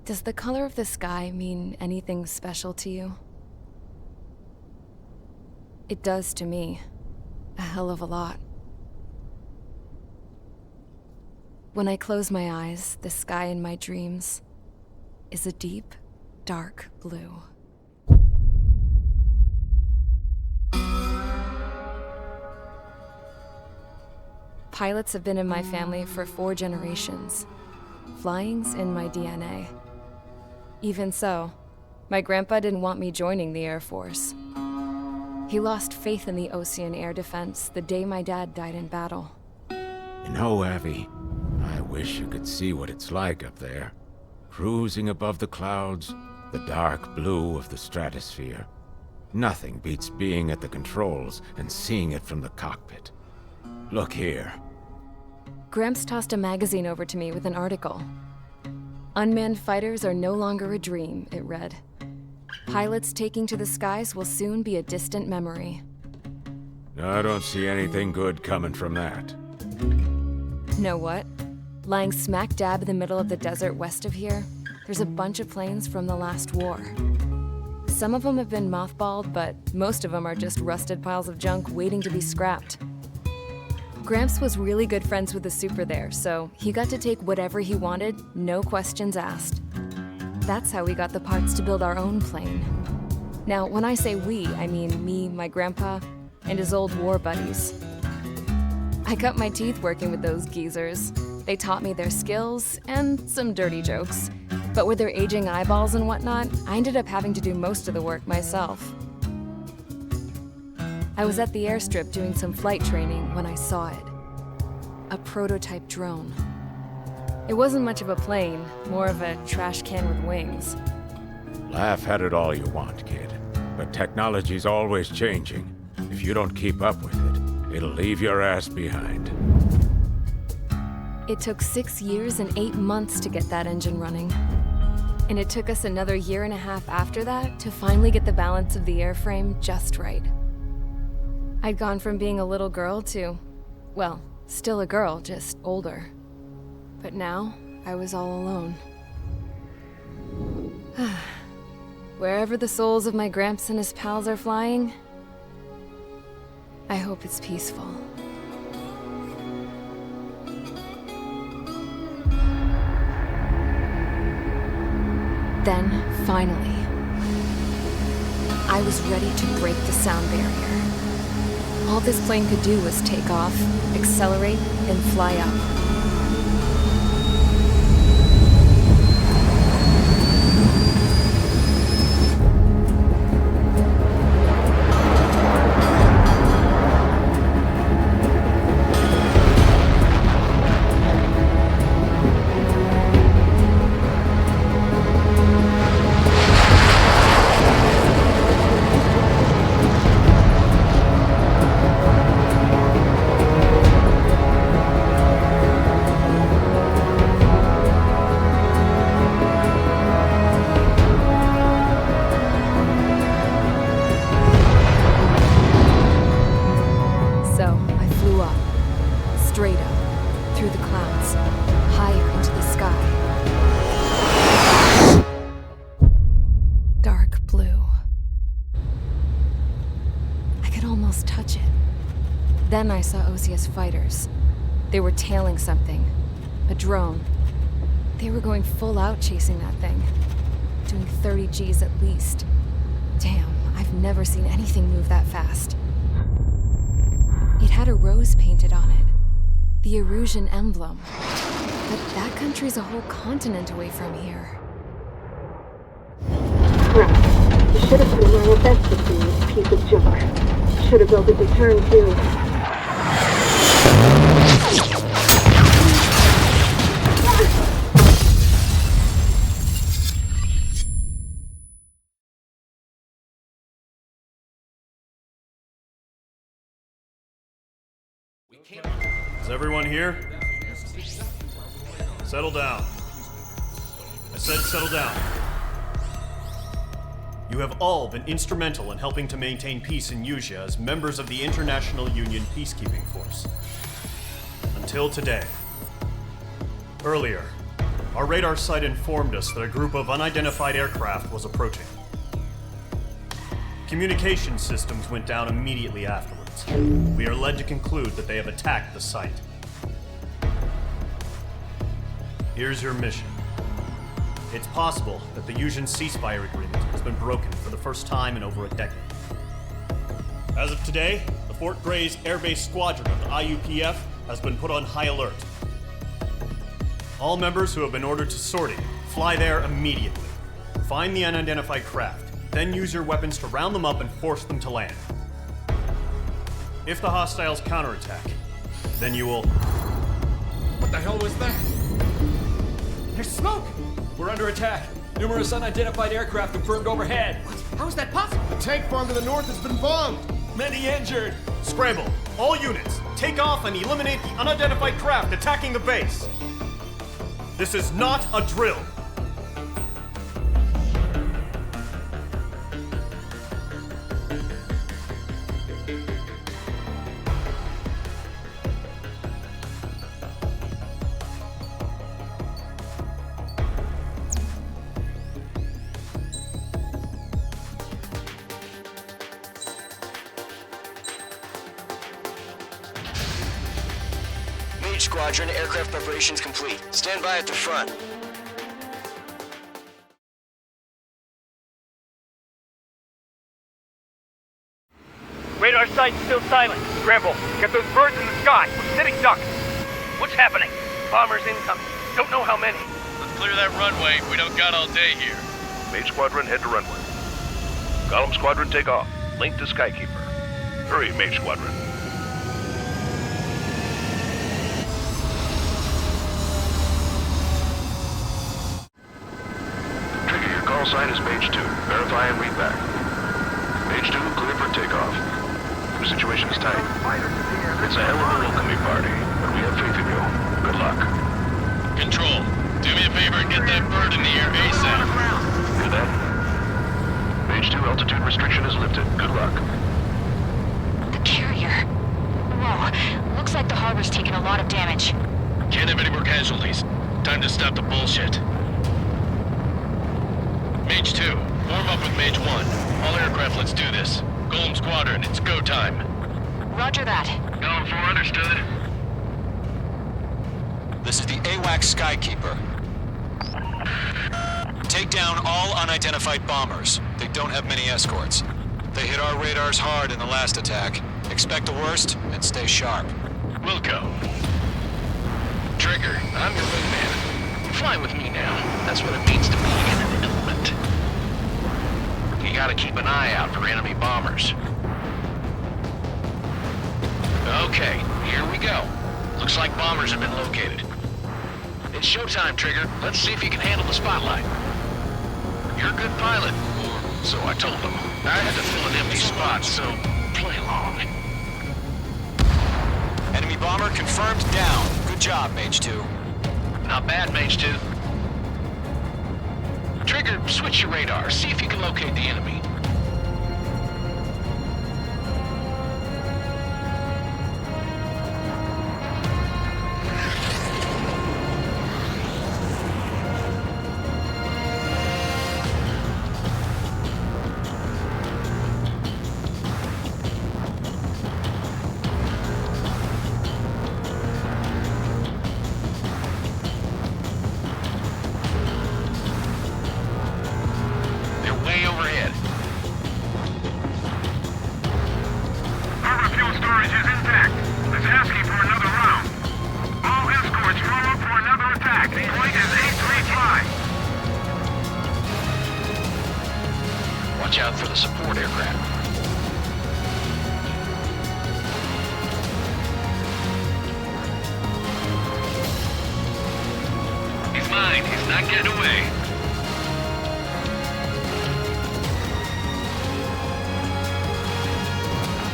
Does the color of the sky mean anything special to you? It does to me. A hell of a lot. When I close my eyes, the sky in my dreams is a deep, dark blue. Pilots have been in my family for 4 generations. Flying's in my DNA. Even so, my grandpa didn't want me joining the Air Force. He lost faith in the Ocean Air Defense the day my dad died in battle. You know, Abby, I wish you could see what it's like up there. Cruising above the clouds, the dark blue of the stratosphere. Nothing beats being at the controls and seeing it from the cockpit. Look here. Gramps tossed a magazine over to me with an article. Unmanned fighters are no longer a dream, it read. Pilots taking to the skies will soon be a distant memory. I don't see anything good coming from that. Know what? Lying smack dab in the middle of the desert west of here, there's a bunch of planes from the last war. Some of them have been mothballed, but most of them are just rusted piles of junk waiting to be scrapped. Gramps was really good friends with the super there, so he got to take whatever he wanted, no questions asked. That's how we got the parts to build our own plane. Now, when I say we, I mean me, my grandpa, and his old war buddies. I cut my teeth working with those geezers. They taught me their skills and some dirty jokes. But with their aging eyeballs and whatnot, I ended up having to do most of the work myself. I was at the airstrip doing some flight training when I saw it. A prototype drone. It wasn't much of a plane, more of a trash can with wings. Laugh at it all you want, kid. But technology's always changing. If you don't keep up with it, it'll leave your ass behind. It took 6 years and 8 months to get that engine running. And it took us another 1.5 years after that to finally get the balance of the airframe just right. I'd gone from being a little girl to, well, still a girl, just older. But now, I was all alone. Wherever the souls of my Gramps and his pals are flying, I hope it's peaceful. Then, finally, I was ready to break the sound barrier. All this plane could do was take off, accelerate, and fly up. Then I saw Osia's fighters. They were tailing something. A drone. They were going full out chasing that thing. Doing 30 Gs at least. Damn, I've never seen anything move that fast. It had a rose painted on it. The Erusian emblem. But that country's a whole continent away from here. Crap. You should have been doing your best to see this piece of junk. Should have built a return too. Is everyone here? Settle down. I said settle down. You have all been instrumental in helping to maintain peace in Usea as members of the International Union Peacekeeping Force. Until today. Earlier, our radar site informed us that a group of unidentified aircraft was approaching. Communication systems went down immediately afterwards. We are led to conclude that they have attacked the site. Here's your mission. It's possible that the Yuzhan ceasefire agreement has been broken for the first time in over a decade. As of today, the Fort Gray's Air Base Squadron of the IUPF has been put on high alert. All members who have been ordered to sortie, fly there immediately. Find the unidentified craft, then use your weapons to round them up and force them to land. If the hostiles counterattack, then you will... What the hell was that? There's smoke! We're under attack. Numerous unidentified aircraft confirmed overhead. What? How is that possible? The tank farm to the north has been bombed! Many injured. Scramble! All units, take off and eliminate the unidentified craft attacking the base! This is not a drill! Squadron, aircraft preparations complete. Stand by at the front. Radar site's still silent. Scramble. Get those birds in the sky. We're sitting ducks. What's happening? Bombers incoming. Don't know how many. Let's clear that runway. We don't got all day here. Mage Squadron, head to runway. Column Squadron, take off. Link to Skykeeper. Hurry, Mage Squadron. Call sign is Mage 2. Verify and read back. Mage 2, clear for takeoff. The situation is tight. It's a hell of a welcoming party, but we have faith in you. Good luck. Control, do me a favor and get that bird in the air ASAP. Hear that? Mage 2, altitude restriction is lifted. Good luck. The carrier. Whoa, looks like the harbor's taken a lot of damage. Can't have any more casualties. Time to stop the bullshit. Mage 2, form up with Mage 1. All aircraft, let's do this. Golem Squadron, it's go time. Roger that. Golem 4, understood. This is the AWAC Skykeeper. Take down all unidentified bombers. They don't have many escorts. They hit our radars hard in the last attack. Expect the worst and stay sharp. We'll go. Trigger, I'm your wingman. Fly with me now. That's what it means to be in an element. You gotta keep an eye out for enemy bombers. Okay, here we go. Looks like bombers have been located. It's showtime, Trigger. Let's see if you can handle the spotlight. You're a good pilot, or so I told them. I had to fill an empty spot, so play along. Enemy bomber confirmed down. Good job, Mage 2. Not bad, Mage 2. Trigger, switch your radar. See if you can locate the enemy. Watch out for the support aircraft. He's mine. He's not getting away.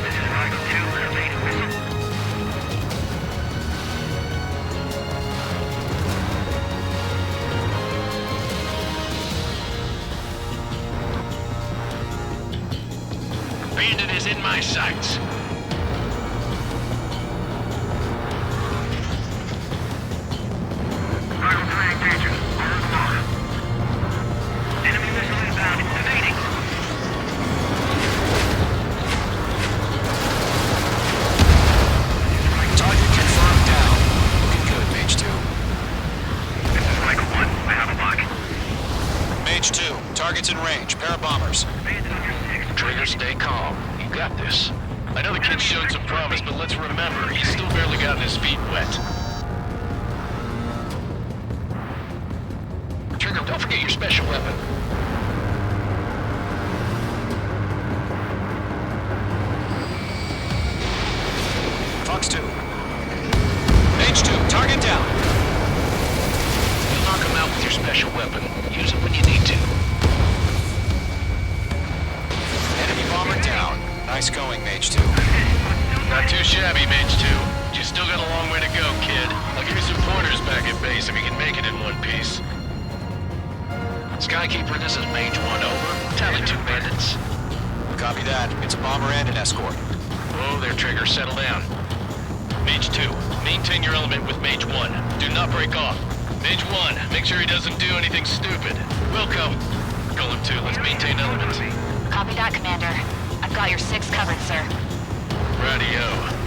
This is Roger 2, evading missile. Bandit is in my sights. Rifle 3 engaging. remember, he's still barely gotten his feet wet. Trigger, don't forget your special weapon. Fox 2. Mage 2, target down. You'll knock him out with your special weapon. Use it when you need to. Enemy bomber down. Nice going, Mage 2. Not too shabby, Mage 2. You still got a long way to go, kid. I'll give you some pointers back at base if you can make it in one piece. Skykeeper, this is Mage 1, over. Tally 2 bandits. Copy that. It's a bomber and an escort. Whoa there, Trigger. Settle down. Mage 2, maintain your element with Mage 1. Do not break off. Mage 1, make sure he doesn't do anything stupid. Wilco. Golem 2, let's maintain element. Copy that, Commander. I've got your 6 covered, sir. Radio.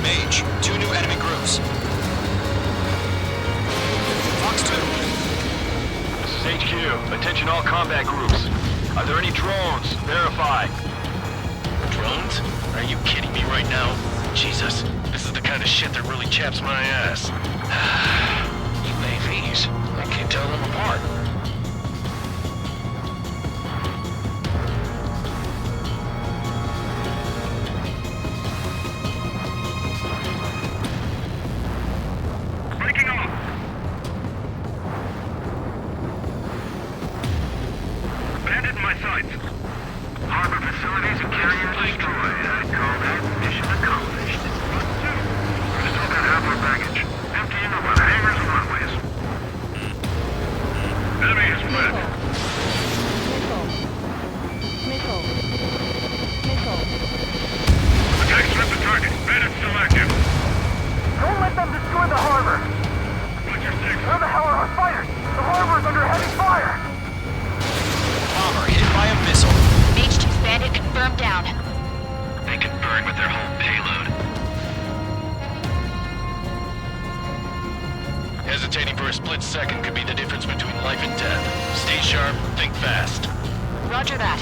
Mage, 2 new enemy groups. Fox 2. This is HQ. Attention all combat groups. Are there any drones? Verify. Drones? Are you kidding me right now? Jesus, this is the kind of shit that really chaps my ass. UAVs. I can't tell them apart. Hesitating for a split second could be the difference between life and death. Stay sharp, think fast. Roger that.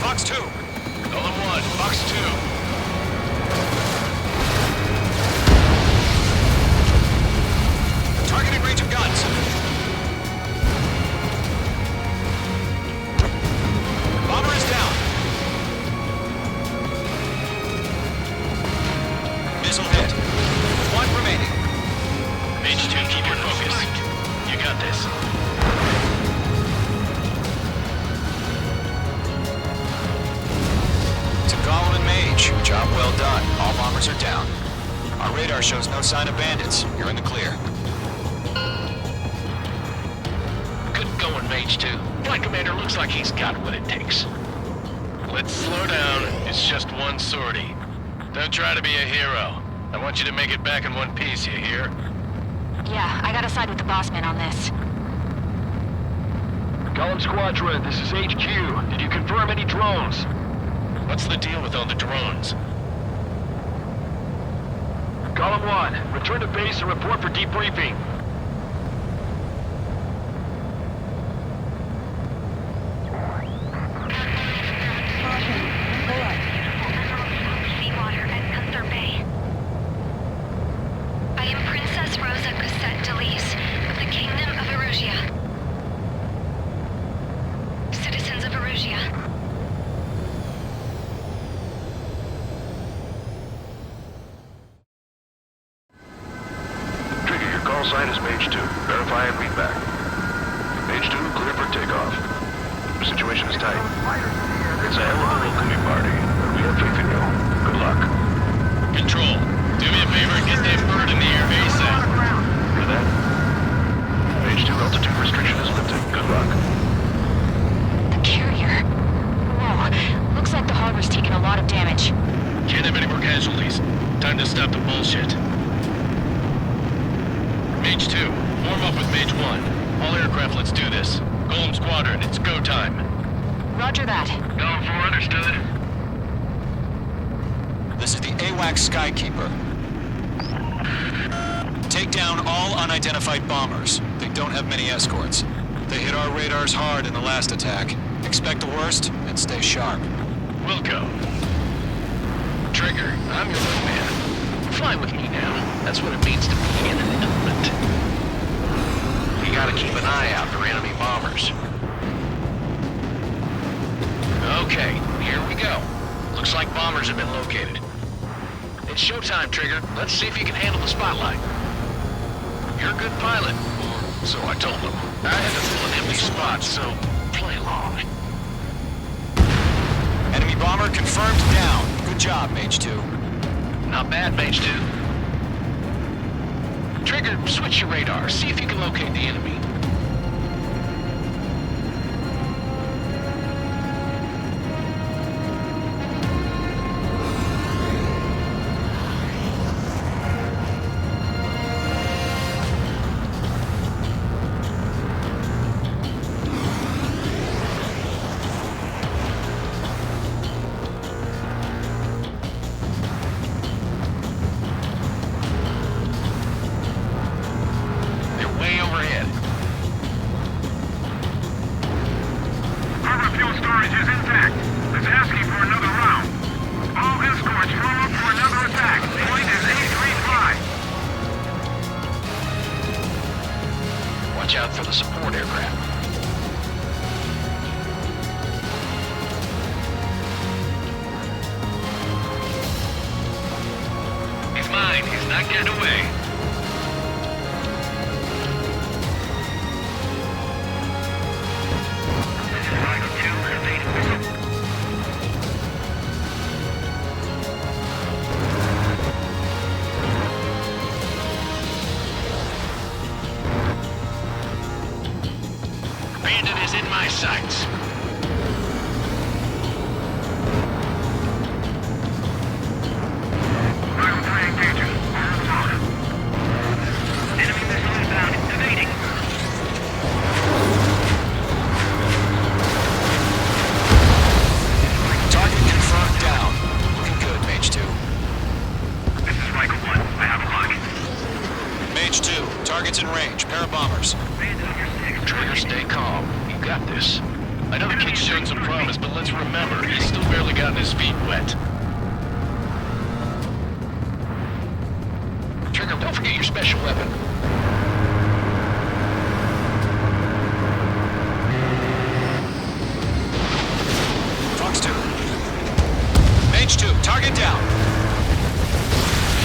Fox 2. Golem 1, Fox 2. Targeting range of guns. Bomber is down. Missile hit. 1 remaining. Mage 2, keep your focus. You got this. Golem and Mage. Job well done. All bombers are down. Our radar shows no sign of bandits. You're in the clear. Good going, Mage 2. Flight Commander looks like he's got what it takes. Let's slow down. It's just one sortie. Don't try to be a hero. I want you to make it back in one piece, you hear? Yeah, I gotta side with the boss man on this. Golem Squadron, this is HQ. Did you confirm any drones? What's the deal with all the drones? Golem 1, return to base and report for debriefing. Seawater at Gunther Bay. I am Princess Rosa Cosette Delise of the Kingdom of Erusia. Citizens of Erusia. Sign is back. Mage 2, clear for takeoff. The situation is tight. It's a hell of a welcoming party, but we have faith in you. Good luck. Control, do me a favor and get that bird in the air ASAP. For that? Mage 2, altitude restriction is lifted. Good luck. The carrier. Whoa, looks like the harbor's taking a lot of damage. Can't have any more casualties. Time to stop the bullshit. Mage 2, warm up with Mage 1. All aircraft, let's do this. Golem Squadron, it's go time. Roger that. Going for understood. This is the AWAC Skykeeper. Take down all unidentified bombers. They don't have many escorts. They hit our radars hard in the last attack. Expect the worst and stay sharp. Wilco. Trigger, I'm your wingman. Fly with me now. That's what it means to be in an element. You gotta keep an eye out for enemy bombers. Okay, here we go. Looks like bombers have been located. It's showtime, Trigger. Let's see if you can handle the spotlight. You're a good pilot, or so I told them. I had to fill an empty spot, so play along. Enemy bomber confirmed down. Good job, Mage 2. Not bad, Mage 2. Trigger, switch your radar. See if you can locate the enemy. Watch out for the support aircraft. He's mine. He's not getting away. Bandit is in my sights. Target's in range. Pair of bombers. Trigger, stay calm. You got this. I know the kid's shown some promise, but let's remember, he's still barely gotten his feet wet. Trigger, don't forget your special weapon. Fox 2. Mage 2, target down.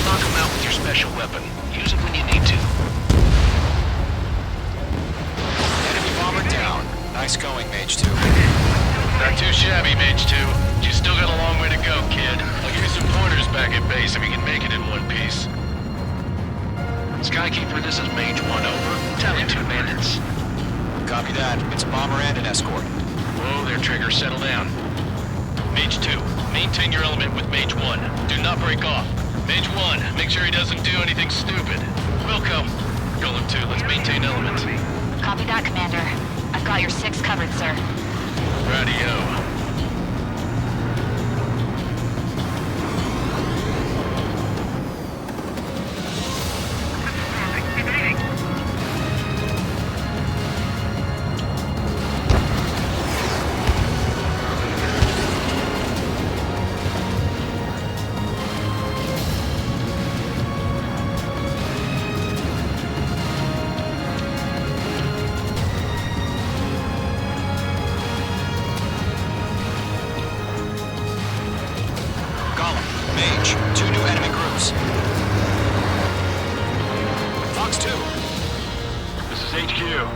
Knock him out with your special weapon. Use it when you need to. Down. Nice going, Mage 2. Not too shabby, Mage 2. You still got a long way to go, kid. I'll give you some pointers back at base if you can make it in one piece. Skykeeper, this is Mage 1, over. Tally 2 bandits. Copy that. It's a bomber and an escort. Whoa there, Trigger. Settle down. Mage 2, maintain your element with Mage 1. Do not break off. Mage 1, make sure he doesn't do anything stupid. Wilco. Golem 2, let's maintain element. Copy that, Commander. I've got your 6 covered, sir. Radio.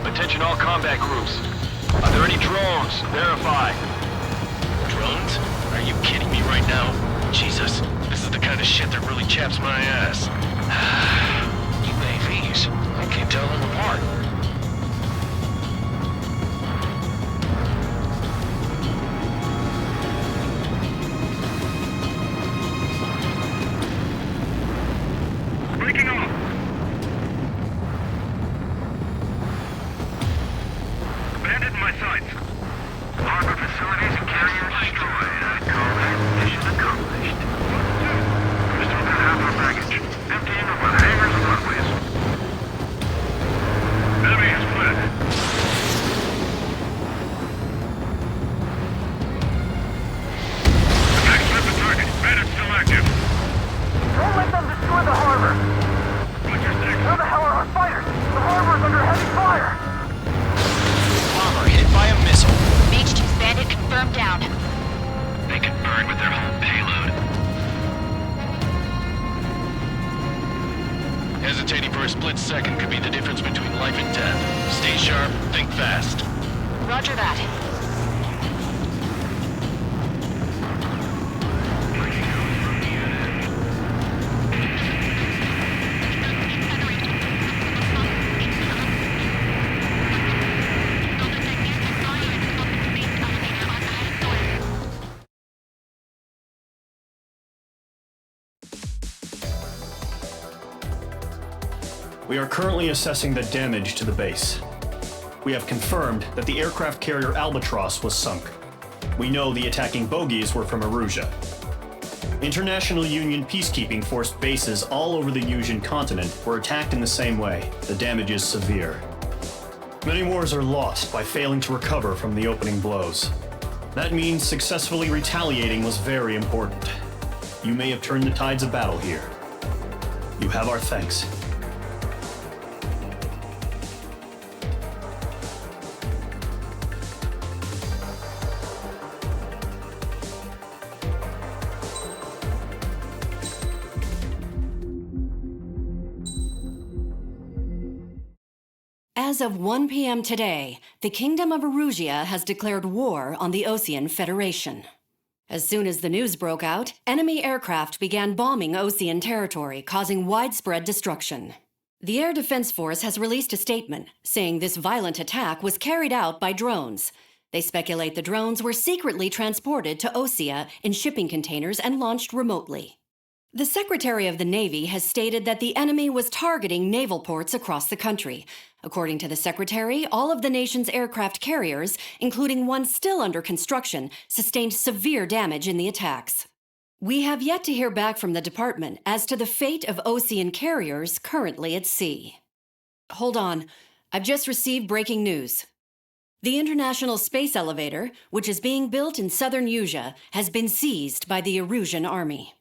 Attention all combat groups. Are there any drones? Verify. Drones? Are you kidding me right now? Jesus, this is the kind of shit that really chaps my ass. UAVs? I can't tell them apart. Breaking off. Bandit in my sights. Harbor facilities and carriers destroyed. I call that mission accomplished. We still got half our baggage. Emptying of our hangars and runways. Enemy has fled. Attack slipped the target. Bandit's still active. Don't let them destroy the harbor! Where the hell are our fighters? The harbor's under heavy fire! Bomber hit by a missile. Mage 2's bandit confirmed down. They could burn with their whole payload. Hesitating for a split second could be the difference between life and death. Stay sharp, think fast. Roger that. We are currently assessing the damage to the base. We have confirmed that the aircraft carrier Albatross was sunk. We know the attacking bogies were from Erusia. International Union peacekeeping force bases all over the Yusian continent were attacked in the same way. The damage is severe. Many wars are lost by failing to recover from the opening blows. That means successfully retaliating was very important. You may have turned the tides of battle here. You have our thanks. As of 1 p.m. today, the Kingdom of Erusia has declared war on the Osean Federation. As soon as the news broke out, enemy aircraft began bombing Osean territory, causing widespread destruction. The Air Defense Force has released a statement saying this violent attack was carried out by drones. They speculate the drones were secretly transported to Osea in shipping containers and launched remotely. The Secretary of the Navy has stated that the enemy was targeting naval ports across the country. According to the Secretary, all of the nation's aircraft carriers, including one still under construction, sustained severe damage in the attacks. We have yet to hear back from the department as to the fate of Osean carriers currently at sea. Hold on, I've just received breaking news. The International Space Elevator, which is being built in southern Yusia, has been seized by the Erusian army.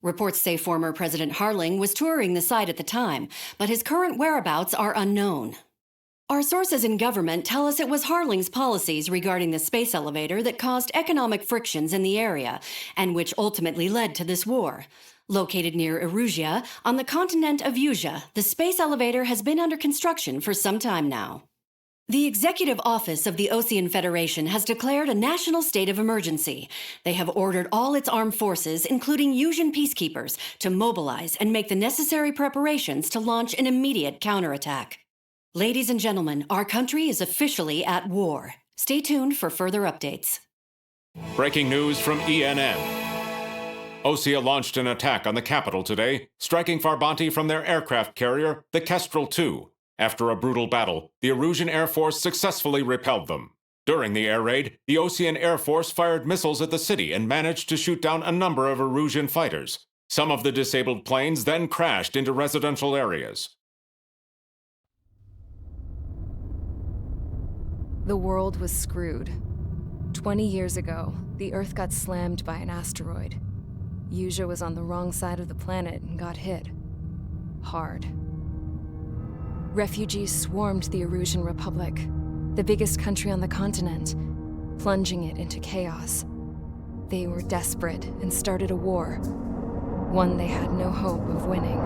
Reports say former President Harling was touring the site at the time, but his current whereabouts are unknown. Our sources in government tell us it was Harling's policies regarding the space elevator that caused economic frictions in the area, and which ultimately led to this war. Located near Erusia, on the continent of Yusia, the space elevator has been under construction for some time now. The Executive Office of the Osean Federation has declared a national state of emergency. They have ordered all its armed forces, including Yusian peacekeepers, to mobilize and make the necessary preparations to launch an immediate counterattack. Ladies and gentlemen, our country is officially at war. Stay tuned for further updates. Breaking news from ENN. Osea launched an attack on the capital today, striking Farbanti from their aircraft carrier, the Kestrel II. After a brutal battle, the Erusian Air Force successfully repelled them. During the air raid, the Osean Air Force fired missiles at the city and managed to shoot down a number of Erusian fighters. Some of the disabled planes then crashed into residential areas. The world was screwed. 20 years ago, the Earth got slammed by an asteroid. Yusia was on the wrong side of the planet and got hit. Hard. Refugees swarmed the Erusian Republic, the biggest country on the continent, plunging it into chaos. They were desperate and started a war, one they had no hope of winning.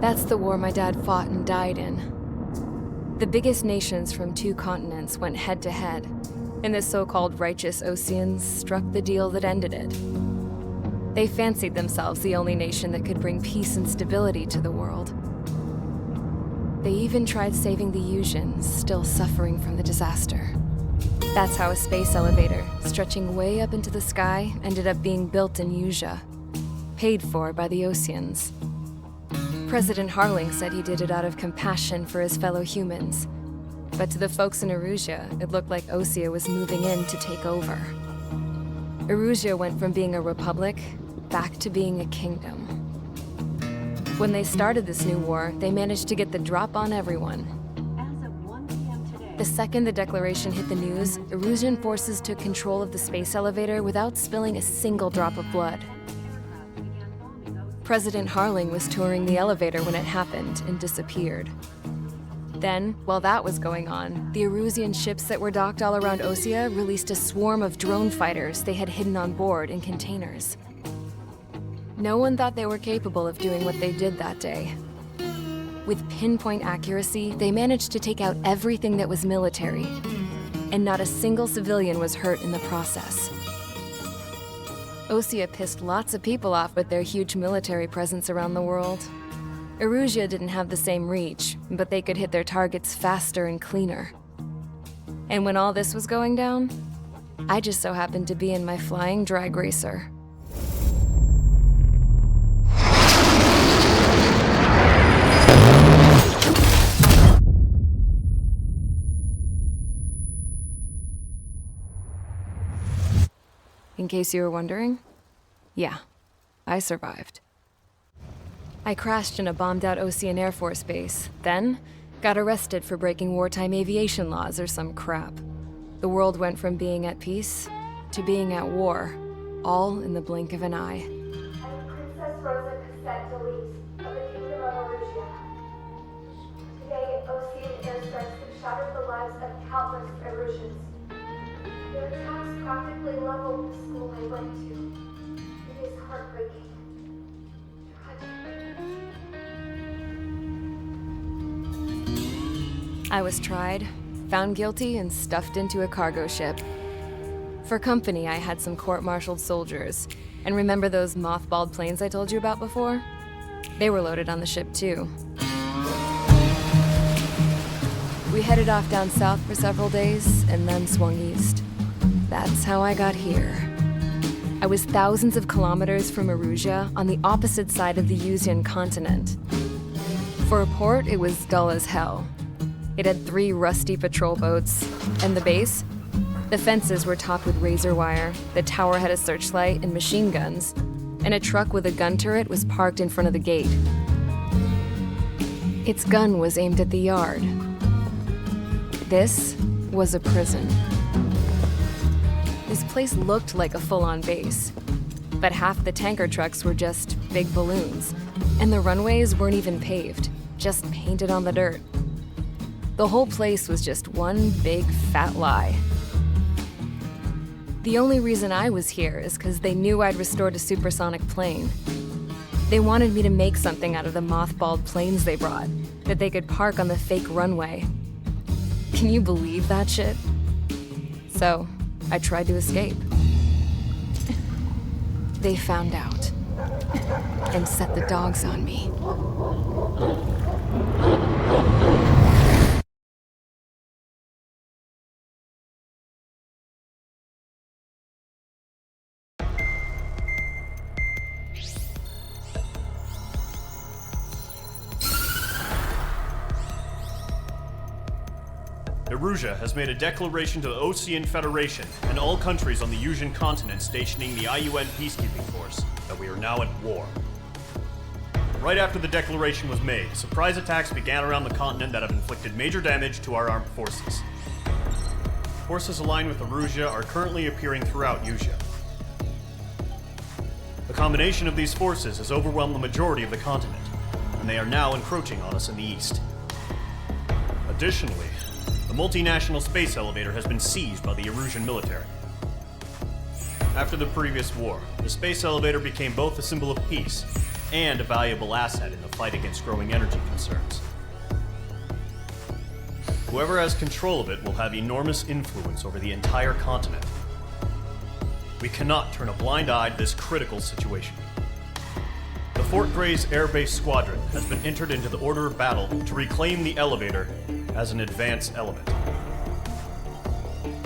That's the war my dad fought and died in. The biggest nations from 2 continents went head-to-head, and the so-called righteous Oseans struck the deal that ended it. They fancied themselves the only nation that could bring peace and stability to the world. They even tried saving the Usians, still suffering from the disaster. That's how a space elevator, stretching way up into the sky, ended up being built in Usia, paid for by the Oseans. President Harling said he did it out of compassion for his fellow humans. But to the folks in Erusia, it looked like Osea was moving in to take over. Erusia went from being a republic back to being a kingdom. When they started this new war, they managed to get the drop on everyone. The second the declaration hit the news, Erusian forces took control of the space elevator without spilling a single drop of blood. President Harling was touring the elevator when it happened and disappeared. Then, while that was going on, the Erusian ships that were docked all around Osea released a swarm of drone fighters they had hidden on board in containers. No one thought they were capable of doing what they did that day. With pinpoint accuracy, they managed to take out everything that was military, and not a single civilian was hurt in the process. Osea pissed lots of people off with their huge military presence around the world. Erusia didn't have the same reach, but they could hit their targets faster and cleaner. And when all this was going down, I just so happened to be in my flying drag racer. In case you were wondering, yeah, I survived. I crashed in a bombed-out Osean Air Force base, then got arrested for breaking wartime aviation laws or some crap. The world went from being at peace to being at war, all in the blink of an eye. I'm Princess Rosa Cassette Delete of the Kingdom of Erusia. Today, Osean airstrikes have shattered the lives of countless Erusians. Their attacks practically leveled the school I went to. It is heartbreaking. I was tried, found guilty, and stuffed into a cargo ship. For company, I had some court-martialed soldiers. And remember those mothballed planes I told you about before? They were loaded on the ship, too. We headed off down south for several days, and then swung east. That's how I got here. I was thousands of kilometers from Erusia, on the opposite side of the Usian continent. For a port, it was dull as hell. It had 3 rusty patrol boats, and the base? The fences were topped with razor wire, the tower had a searchlight and machine guns, and a truck with a gun turret was parked in front of the gate. Its gun was aimed at the yard. This was a prison. This place looked like a full-on base, but half the tanker trucks were just big balloons, and the runways weren't even paved, just painted on the dirt. The whole place was just one big fat lie. The only reason I was here is because they knew I'd restored a supersonic plane. They wanted me to make something out of the mothballed planes they brought, that they could park on the fake runway. Can you believe that shit? So, I tried to escape. They found out, and set the dogs on me. Erusia has made a declaration to the Osean Federation and all countries on the Usian continent stationing the IUN peacekeeping force that we are now at war. Right after the declaration was made, surprise attacks began around the continent that have inflicted major damage to our armed forces. Forces aligned with Erusia are currently appearing throughout Usia. The combination of these forces has overwhelmed the majority of the continent, and they are now encroaching on us in the east. Additionally, the multinational space elevator has been seized by the Erusian military. After the previous war, the space elevator became both a symbol of peace and a valuable asset in the fight against growing energy concerns. Whoever has control of it will have enormous influence over the entire continent. We cannot turn a blind eye to this critical situation. The Fort Gray's Air Base Squadron has been entered into the order of battle to reclaim the elevator as an advance element.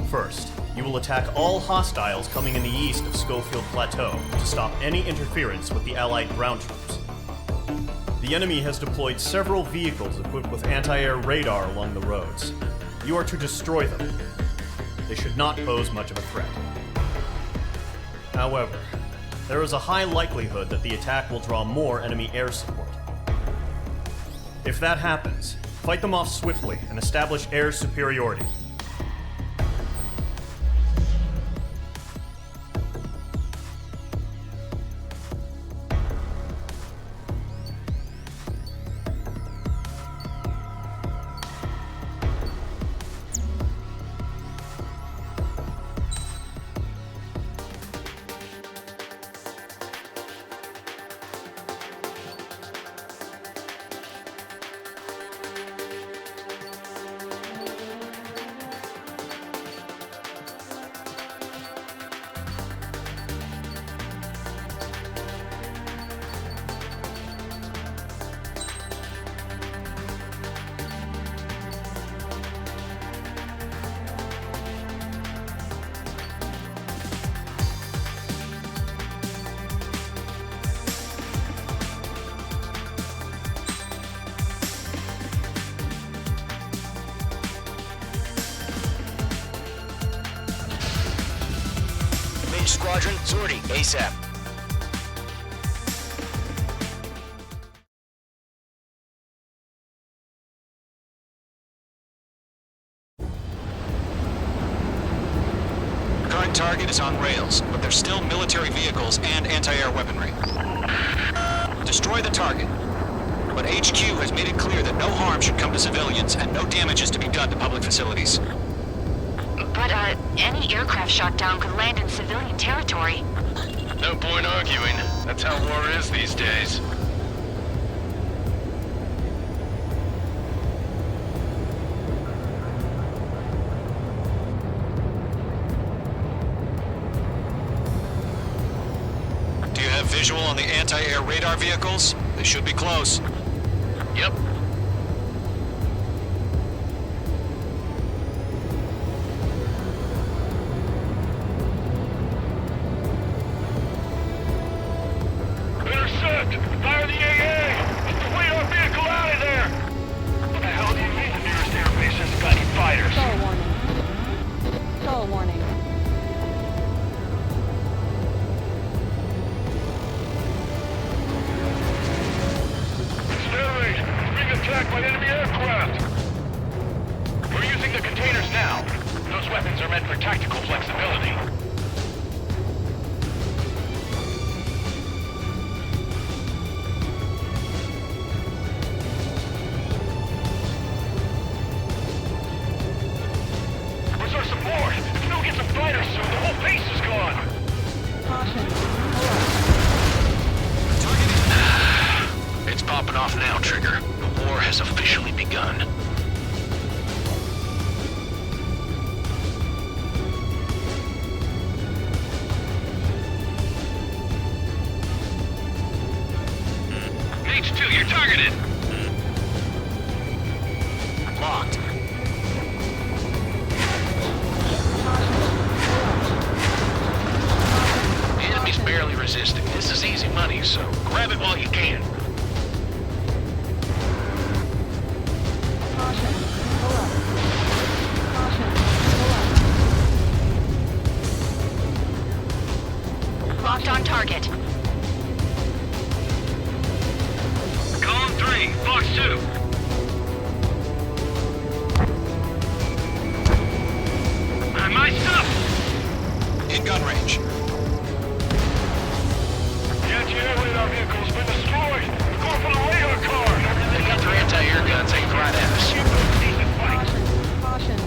First, you will attack all hostiles coming in the east of Schofield Plateau to stop any interference with the Allied ground troops. The enemy has deployed several vehicles equipped with anti-air radar along the roads. You are to destroy them. They should not pose much of a threat. However, there is a high likelihood that the attack will draw more enemy air support. If that happens, fight them off swiftly and establish air superiority. Squadron, sortie, ASAP. Current target is on rails, but there's still military vehicles and anti-air weaponry. Destroy the target. But HQ has made it clear that no harm should come to civilians and no damage is to be done to public facilities. But, any aircraft shot down could land in civilian territory. No point arguing. That's how war is these days. Do you have visual on the anti-air radar vehicles? They should be close. Yep. Fire the AA! Flee our vehicle out of there! What the hell do you mean the nearest airbase hasn't got any fighters? Stall warning. Stall warning. Sterling, being attacked by enemy aircraft! We're using the containers now. Those weapons are meant for tactical flexibility. It's popping off now, Trigger. The war has officially begun. H2, you're targeted! Locked. The enemy's barely resisting. This is easy money, so grab it while you can. Locked on target. Column 3, Fox 2. My stuff! In gun range. The anti-air radar vehicle's been destroyed! We're going for the radar car! They got their anti-air guns aimed right at us. Caution.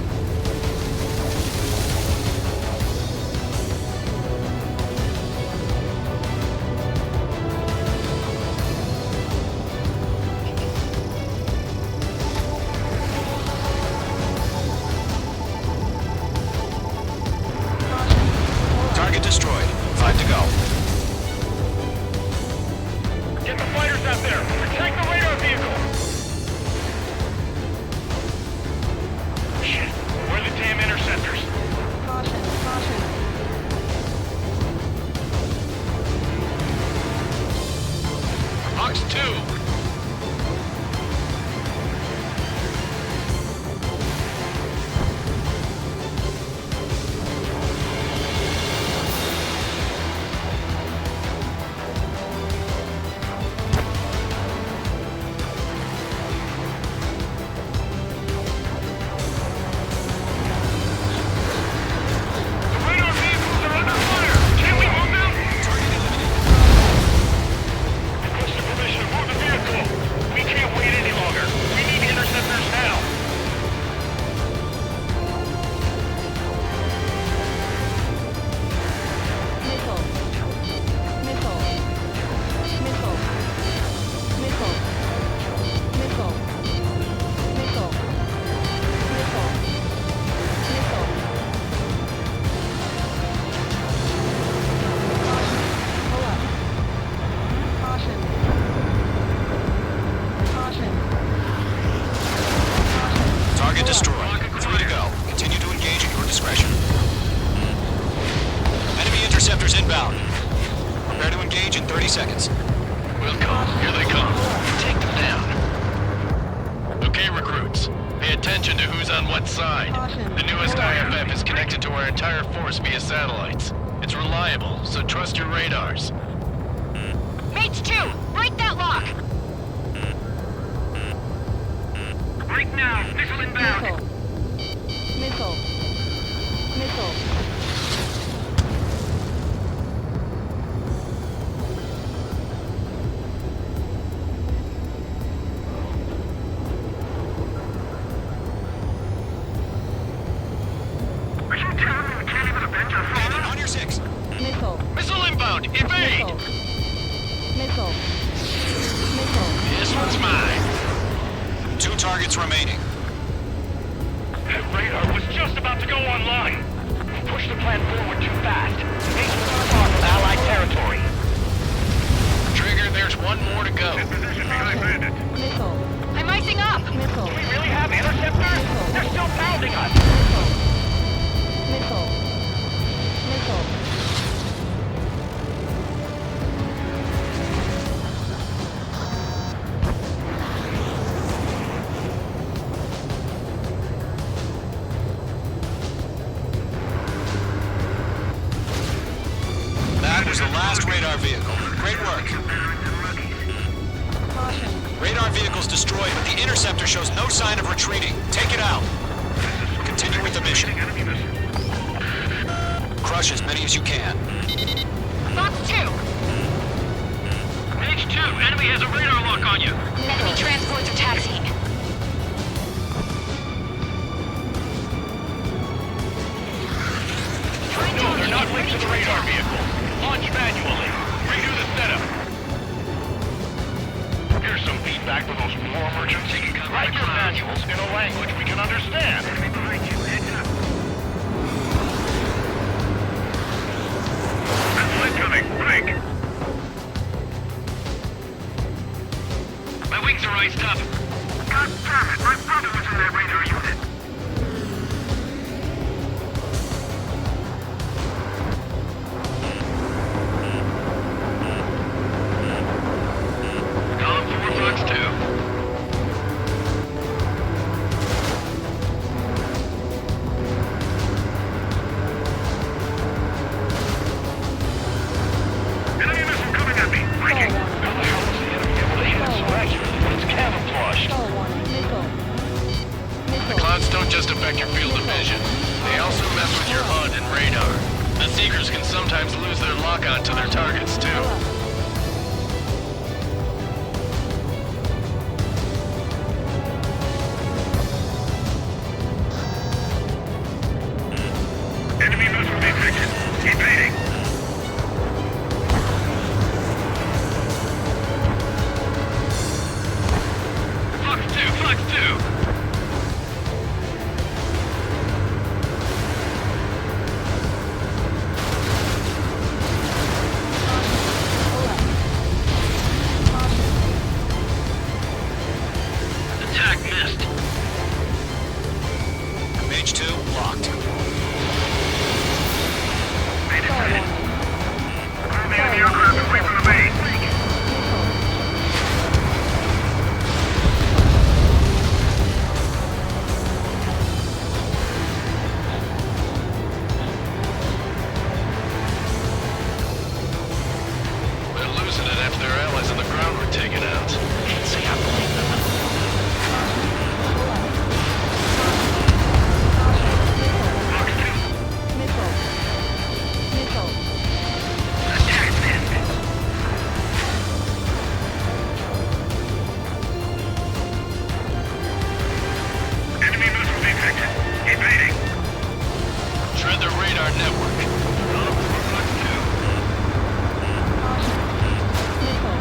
discretion. Enemy interceptors inbound. Prepare to engage in 30 seconds. We'll come. Here they come. Take them down. Okay, recruits. Pay attention to who's on what side. The newest IFF is connected to our entire force via satellites. It's reliable, so trust your radars. Mates 2, break that lock! Break now! Missile inbound! Missile. Missile. Are you telling me we can't even avenge our father? On your 6. Missile. Missile inbound! Evade! Missile. Missile. This one's mine. 2 targets remaining. That radar was just about to go online! We pushed the plan forward too fast. Making too far from Allied territory. Trigger, there's one more to go. In position behind Bandit. Missile. I'm icing up! Missile. Do we really have interceptors? They're still pounding us! Missile. Missile. Missile. That was the last radar vehicle. Great work. Caution. Radar vehicle's destroyed, but the interceptor shows no sign of retreating. Take it out. Continue with the mission. Crush as many as you can. Fox 2! Mage 2, enemy has a radar lock on you! Enemy transports are taxiing. No, they're not linked to the radar vehicle. Launch manually. Redo the setup. Here's some feedback for those war merchants. Write your manuals in a language we can understand. Enemy behind you. Heads up. Missile incoming. Break. My wings are iced up. God damn it. My brother was in that radar unit. Column 4, Fox 2. Enemy missile coming at me. Breaking. How the hell was the enemy able to hit it so accurately when it's camouflaged? Control warning. Missile. The Missile. clouds don't just affect your field of vision. They also mess with your HUD and radar. The Seekers can sometimes lose their lock-on to their targets, too. Enemy missile detected. Evading. Fox 2, Fox 2. Attack missed. Mage 2, locked. Made it ready. Clear the enemy aircraft away from the base. They're losing it after their allies on the ground were taken out. Can't say I blame them. Fox 2. Missile. Missile. Attack missed. Enemy missile detected. Evading. Shred their radar network. Column 4, Fox 2. Missile.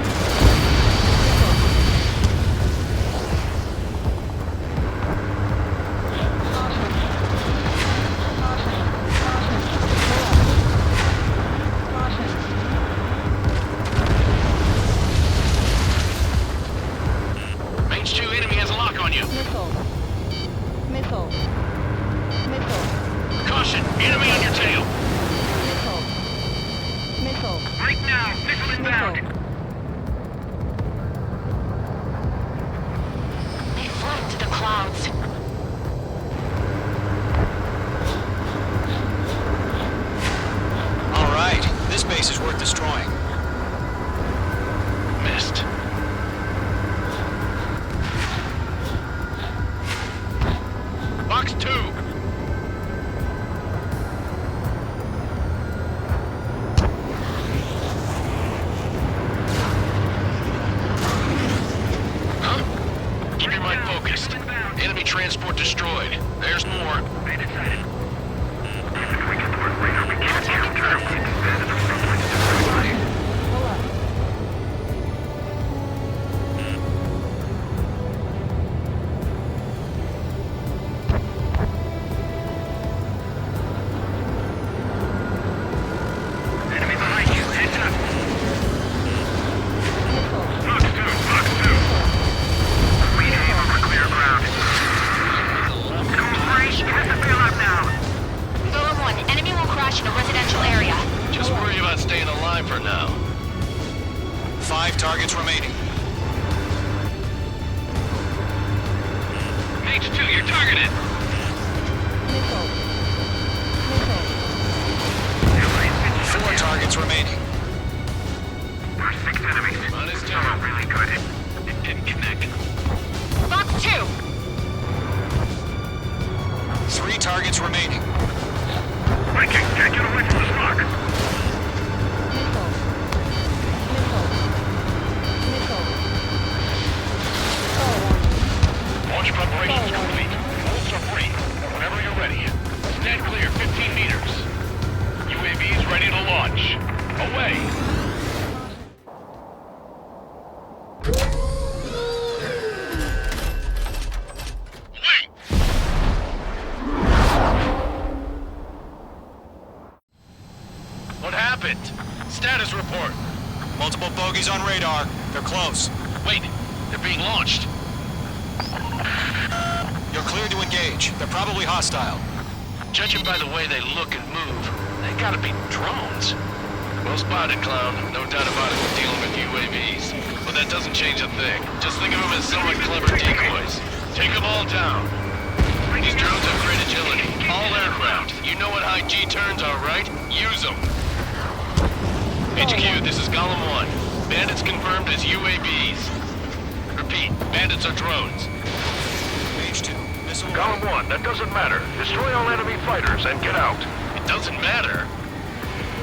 Mage 2 enemy has a lock on you. Missile. Missile. Missile. Caution! position. Enemy on your tail. Missile. Missile. Right now, missile inbound. They fled into the clouds. All right, this base is worth destroying. Missed. Box 2. Huh? Keep your mind focused. Enemy transport destroyed. There's more. They decided. If we get the word radar, we can't handle turn. Pull up. Enemy behind you. Heads up. Missile. Box 2. Box 2. We aim over clear ground. Come free. Hit the bailout now. Golem 1, enemy will crash in a residential area. Just worry about staying alive for now. 5 targets remaining. Mage 2, you're targeted. Missile. Missile. 4 targets remaining. There's 6 enemies. Minus 2. Some are really good. It didn't connect. Box 2. 3 targets remaining. Viking, can't get away from the smoke. Missile. Missile. Missile. Oh, Launch preparations complete. Bolts are free. Whenever you're ready. Stand clear 15 meters. UAVs ready to launch. Away. Wait! What happened? Status report. Multiple bogeys on radar. They're close. Wait, they're being launched. You're clear to engage. They're probably hostile. Judging by the way they look and move, they gotta be drones. Well spotted, clown. No doubt about it, we're dealing with UAVs. But that doesn't change a thing. Just think of them as somewhat clever decoys. Take them all down. These drones have great agility. All aircraft. You know what high G turns are, right? Use them. HQ, this is Golem 1. Bandits confirmed as UAVs. Repeat, bandits are drones. Page 2. Missile. Column 1, that doesn't matter. Destroy all enemy fighters and get out. It doesn't matter.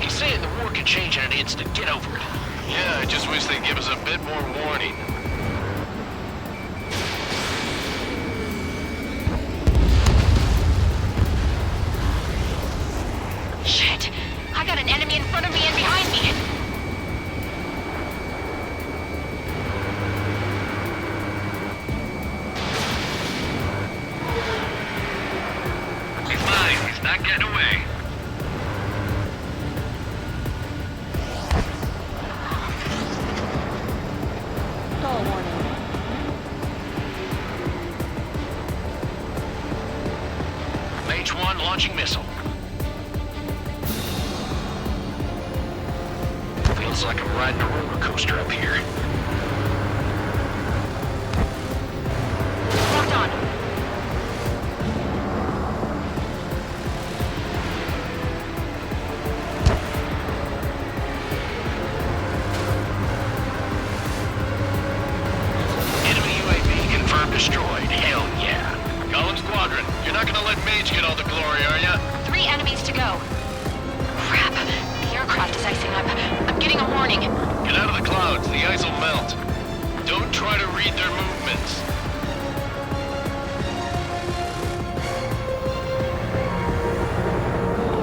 He's saying the war could change in an instant. Get over it. Yeah, I just wish they'd give us a bit more warning. Shit. I got an enemy in front of me and behind me. He's mine. He's not getting away. stall warning. Mage 1 launching missile. Feels like I'm riding a roller coaster up here. Locked on. Enemy UAV confirmed destroyed. Hell yeah. Golem Squadron, you're not gonna let Mage get all the glory, are ya? 3 enemies to go. Crap. The aircraft is icing up. I'm getting a warning. Get out of the clouds, the ice will melt. Don't try to read their movements.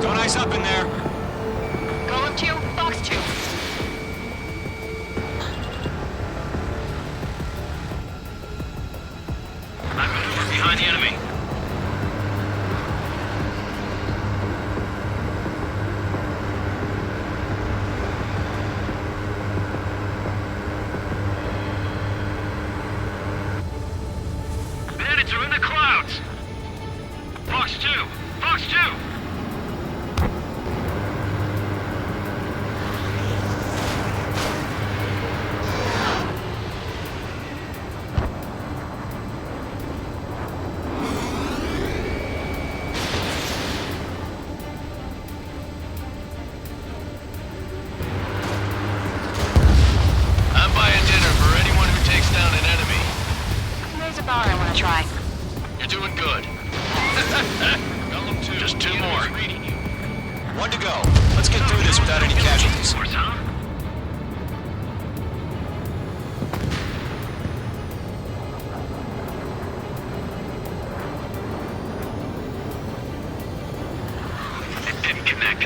Don't ice up in there. Golem 2, Box 2. I'm moving behind the enemy. Bandits are in the clouds. Fox 2! Fox 2! Let's get through this without any casualties. It didn't connect.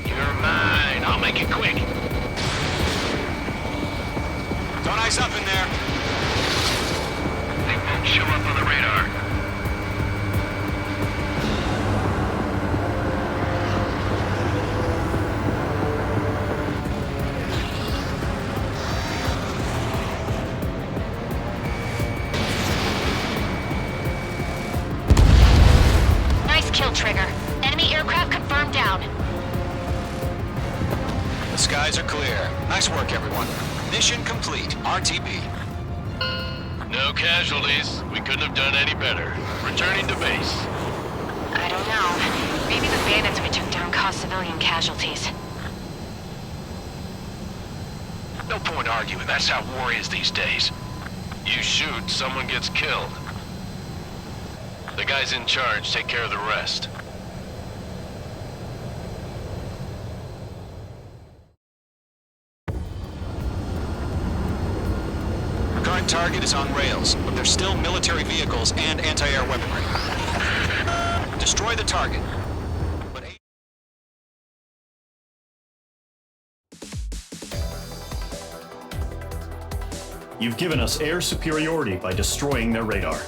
You're mine. I'll make it quick. Don't ice up in there. They won't show up on the radar. Nice kill, Trigger. Enemy aircraft confirmed down. The skies are clear. Nice work, everyone. Mission complete. RTB. No casualties. We couldn't have done any better. Returning to base. I don't know. Maybe the bandits we took down caused civilian casualties. No point arguing. That's how war is these days. You shoot, someone gets killed. The guys in charge take care of the rest. Current target is on rails, but there's still military vehicles and anti-air weaponry. Destroy the target. But You've given us air superiority by destroying their radar.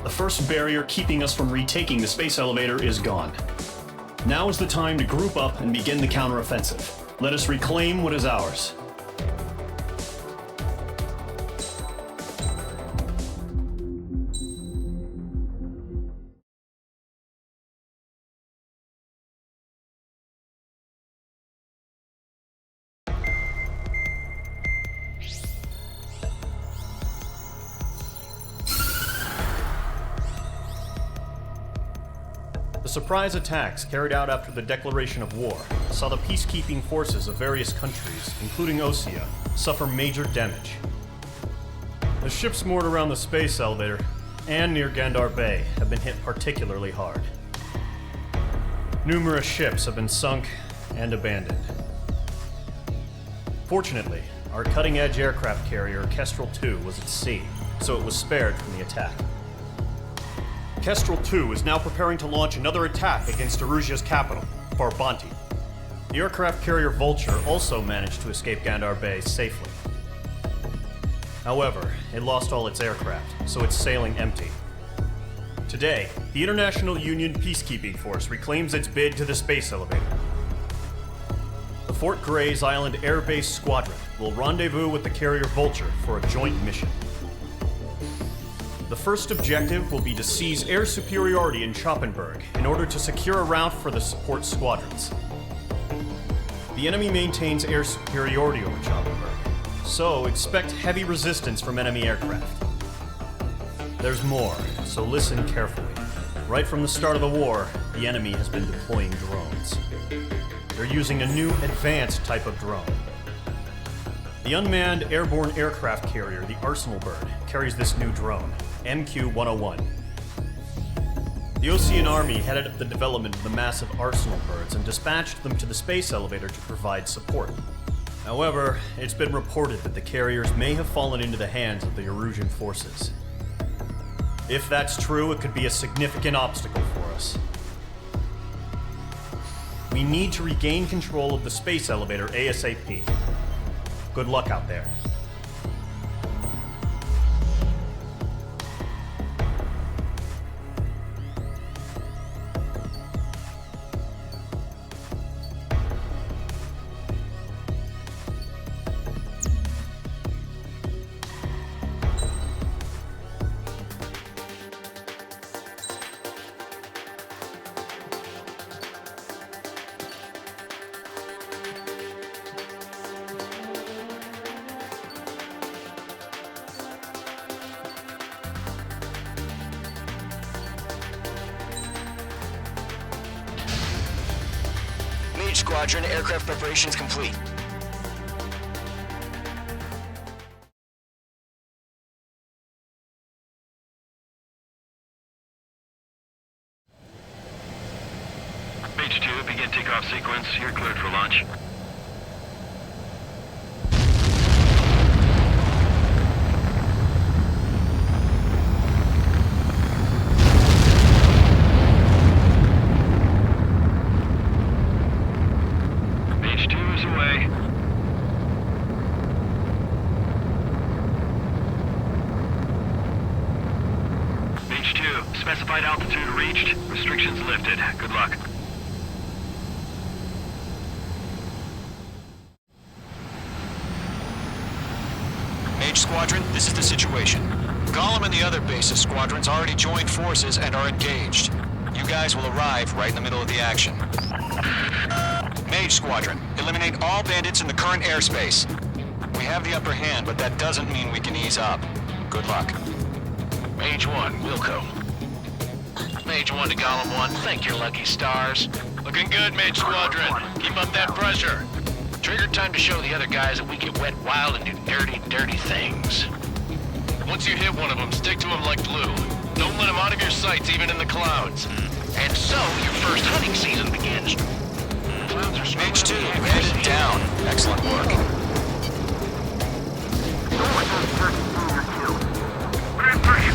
The first barrier keeping us from retaking the space elevator is gone. Now is the time to group up and begin the counteroffensive. Let us reclaim what is ours. The surprise attacks carried out after the declaration of war saw the peacekeeping forces of various countries, including Osea, suffer major damage. The ships moored around the space elevator and near Gandar Bay have been hit particularly hard. Numerous ships have been sunk and abandoned. Fortunately, our cutting-edge aircraft carrier Kestrel II was at sea, so it was spared from the attack. Kestrel II is now preparing to launch another attack against Erusia's capital, Farbanti. The aircraft carrier Vulture also managed to escape Gandar Bay safely. However, it lost all its aircraft, so it's sailing empty. Today, the International Union Peacekeeping Force reclaims its bid to the space elevator. The Fort Grays Island Air Base Squadron will rendezvous with the carrier Vulture for a joint mission. The first objective will be to seize air superiority in Schoppenberg in order to secure a route for the support squadrons. The enemy maintains air superiority over Schoppenberg, so expect heavy resistance from enemy aircraft. There's more, so listen carefully. Right from the start of the war, the enemy has been deploying drones. They're using a new advanced type of drone. The unmanned airborne aircraft carrier, the Arsenal Bird, carries this new drone, MQ-101. The Osean Army headed up the development of the massive Arsenal Birds and dispatched them to the space elevator to provide support. However, it's been reported that the carriers may have fallen into the hands of the Erusian forces. If that's true, it could be a significant obstacle for us. We need to regain control of the space elevator ASAP. Good luck out there. Squadron, aircraft preparations complete. good for launch? Mage 2 is away. Mage 2, specified altitude reached. Restrictions lifted. Good luck. Mage Squadron, this is the situation. Gollum and the other bases squadrons already joined forces and are engaged. You guys will arrive right in the middle of the action. Mage Squadron, eliminate all bandits in the current airspace. We have the upper hand, but that doesn't mean we can ease up. Good luck. Mage 1, Wilco. Mage 1 to Gollum 1, thank your lucky stars. Looking good, Mage Squadron. Keep up that pressure. Trigger time to show the other guys that we get wet wild and do dirty, dirty things. Once you hit one of them, stick to them like glue. Don't let them out of your sights, even in the clouds. And so, your first hunting season begins. Clouds are Mage 2, headed down. Excellent work.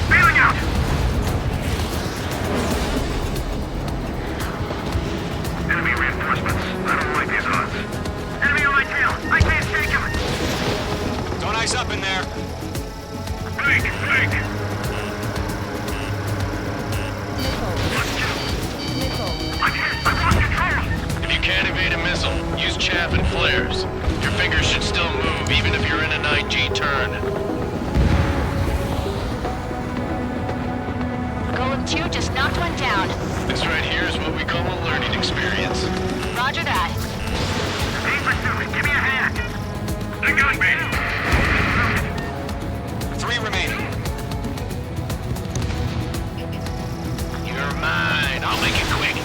Bailing out! Enemy reinforcements. I don't like these odds. Enemy on my tail! I can't shake him! Don't ice up in there. Break! Break! I've lost control! If you can't evade a missile, use chaff and flares. Your fingers should still move, even if you're in an IG turn. Golem 2 just knocked one down. This right here is what we call a learning experience. Roger that. Speed pursuit, give me a hand! I got me! 3 remaining. You're mine. I'll make it quick.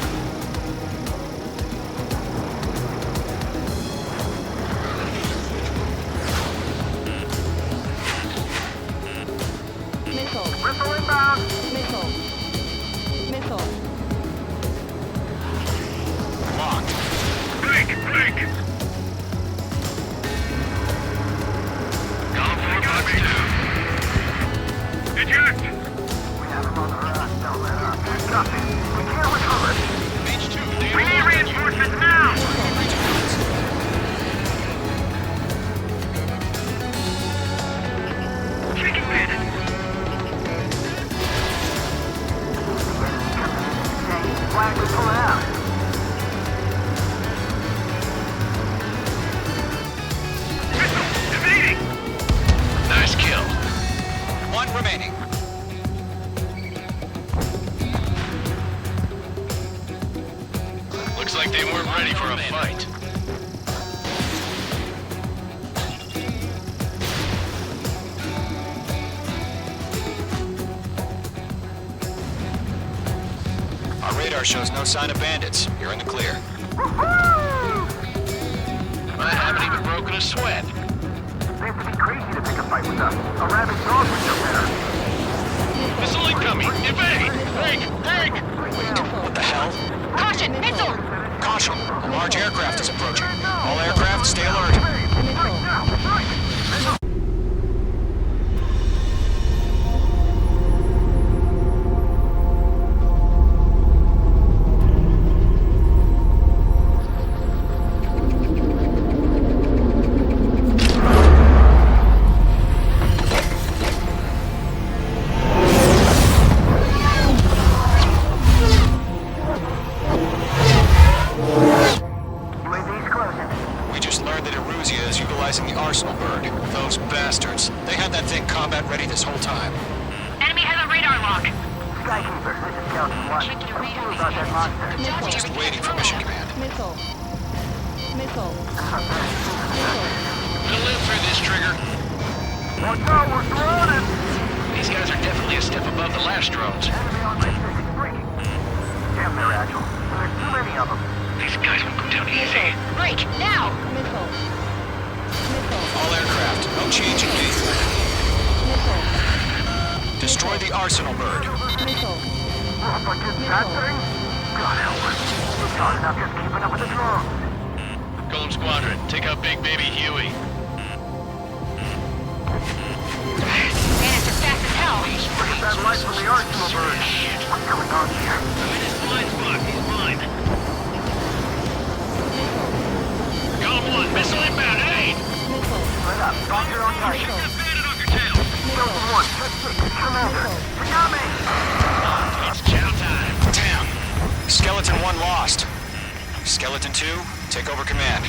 Missile. Whistle inbound! Missile. Missile. Locked. Break! Break! Gollum 4 box 2. Eject! We have him on the run. Don't let up. Copy. We can't recover. Mage 2, We need reinforcements now! Taking bandit! Why are we pulling out? Missile! Evading! Nice kill. 1 remaining. Looks like they weren't ready for a fight. Our radar shows no sign of bandits. You're in the clear. I haven't even broken a sweat. They have to be crazy to pick a fight with us. A rabid dog would know better. Missile incoming! Evade! Break! Break! What the hell? Caution! Missile! Caution! A large aircraft is approaching. All aircraft, stay alert. We just learned that Eruzia is utilizing the Arsenal bird. Those bastards. They had that thing combat ready this whole time. Enemy has a radar lock. Skykeeper, this is Delta 1. Checking your radar About that monster. Just waiting for mission command. Missile. Missile. We'll live through this, Trigger. Watch out, we're surrounded! These guys are definitely a step above the last drones. Enemy on my six, breaking. Damn, they're agile. There's too many of them. These guys won't go down easy. Break! Now! Missile. Missile. All aircraft, no change in game plan. Missile. Destroy the Arsenal bird. Missile. But this that thing? God help us. It's hard enough just keeping up with the drones. Golem Squadron, take out Big Baby Huey. Man, it's as fast as hell. Look at that light from the arsenal bird. What's going on here? I'm in his blind spot. He's mine. Golem 1, missile inbound at 8. Right up. Roger on target. Keep that bandit off your tail. Golem 1, Joystick, Commander. We got me! It's chow time. Damn. Skeleton 1 lost. Skeleton 2, take over command.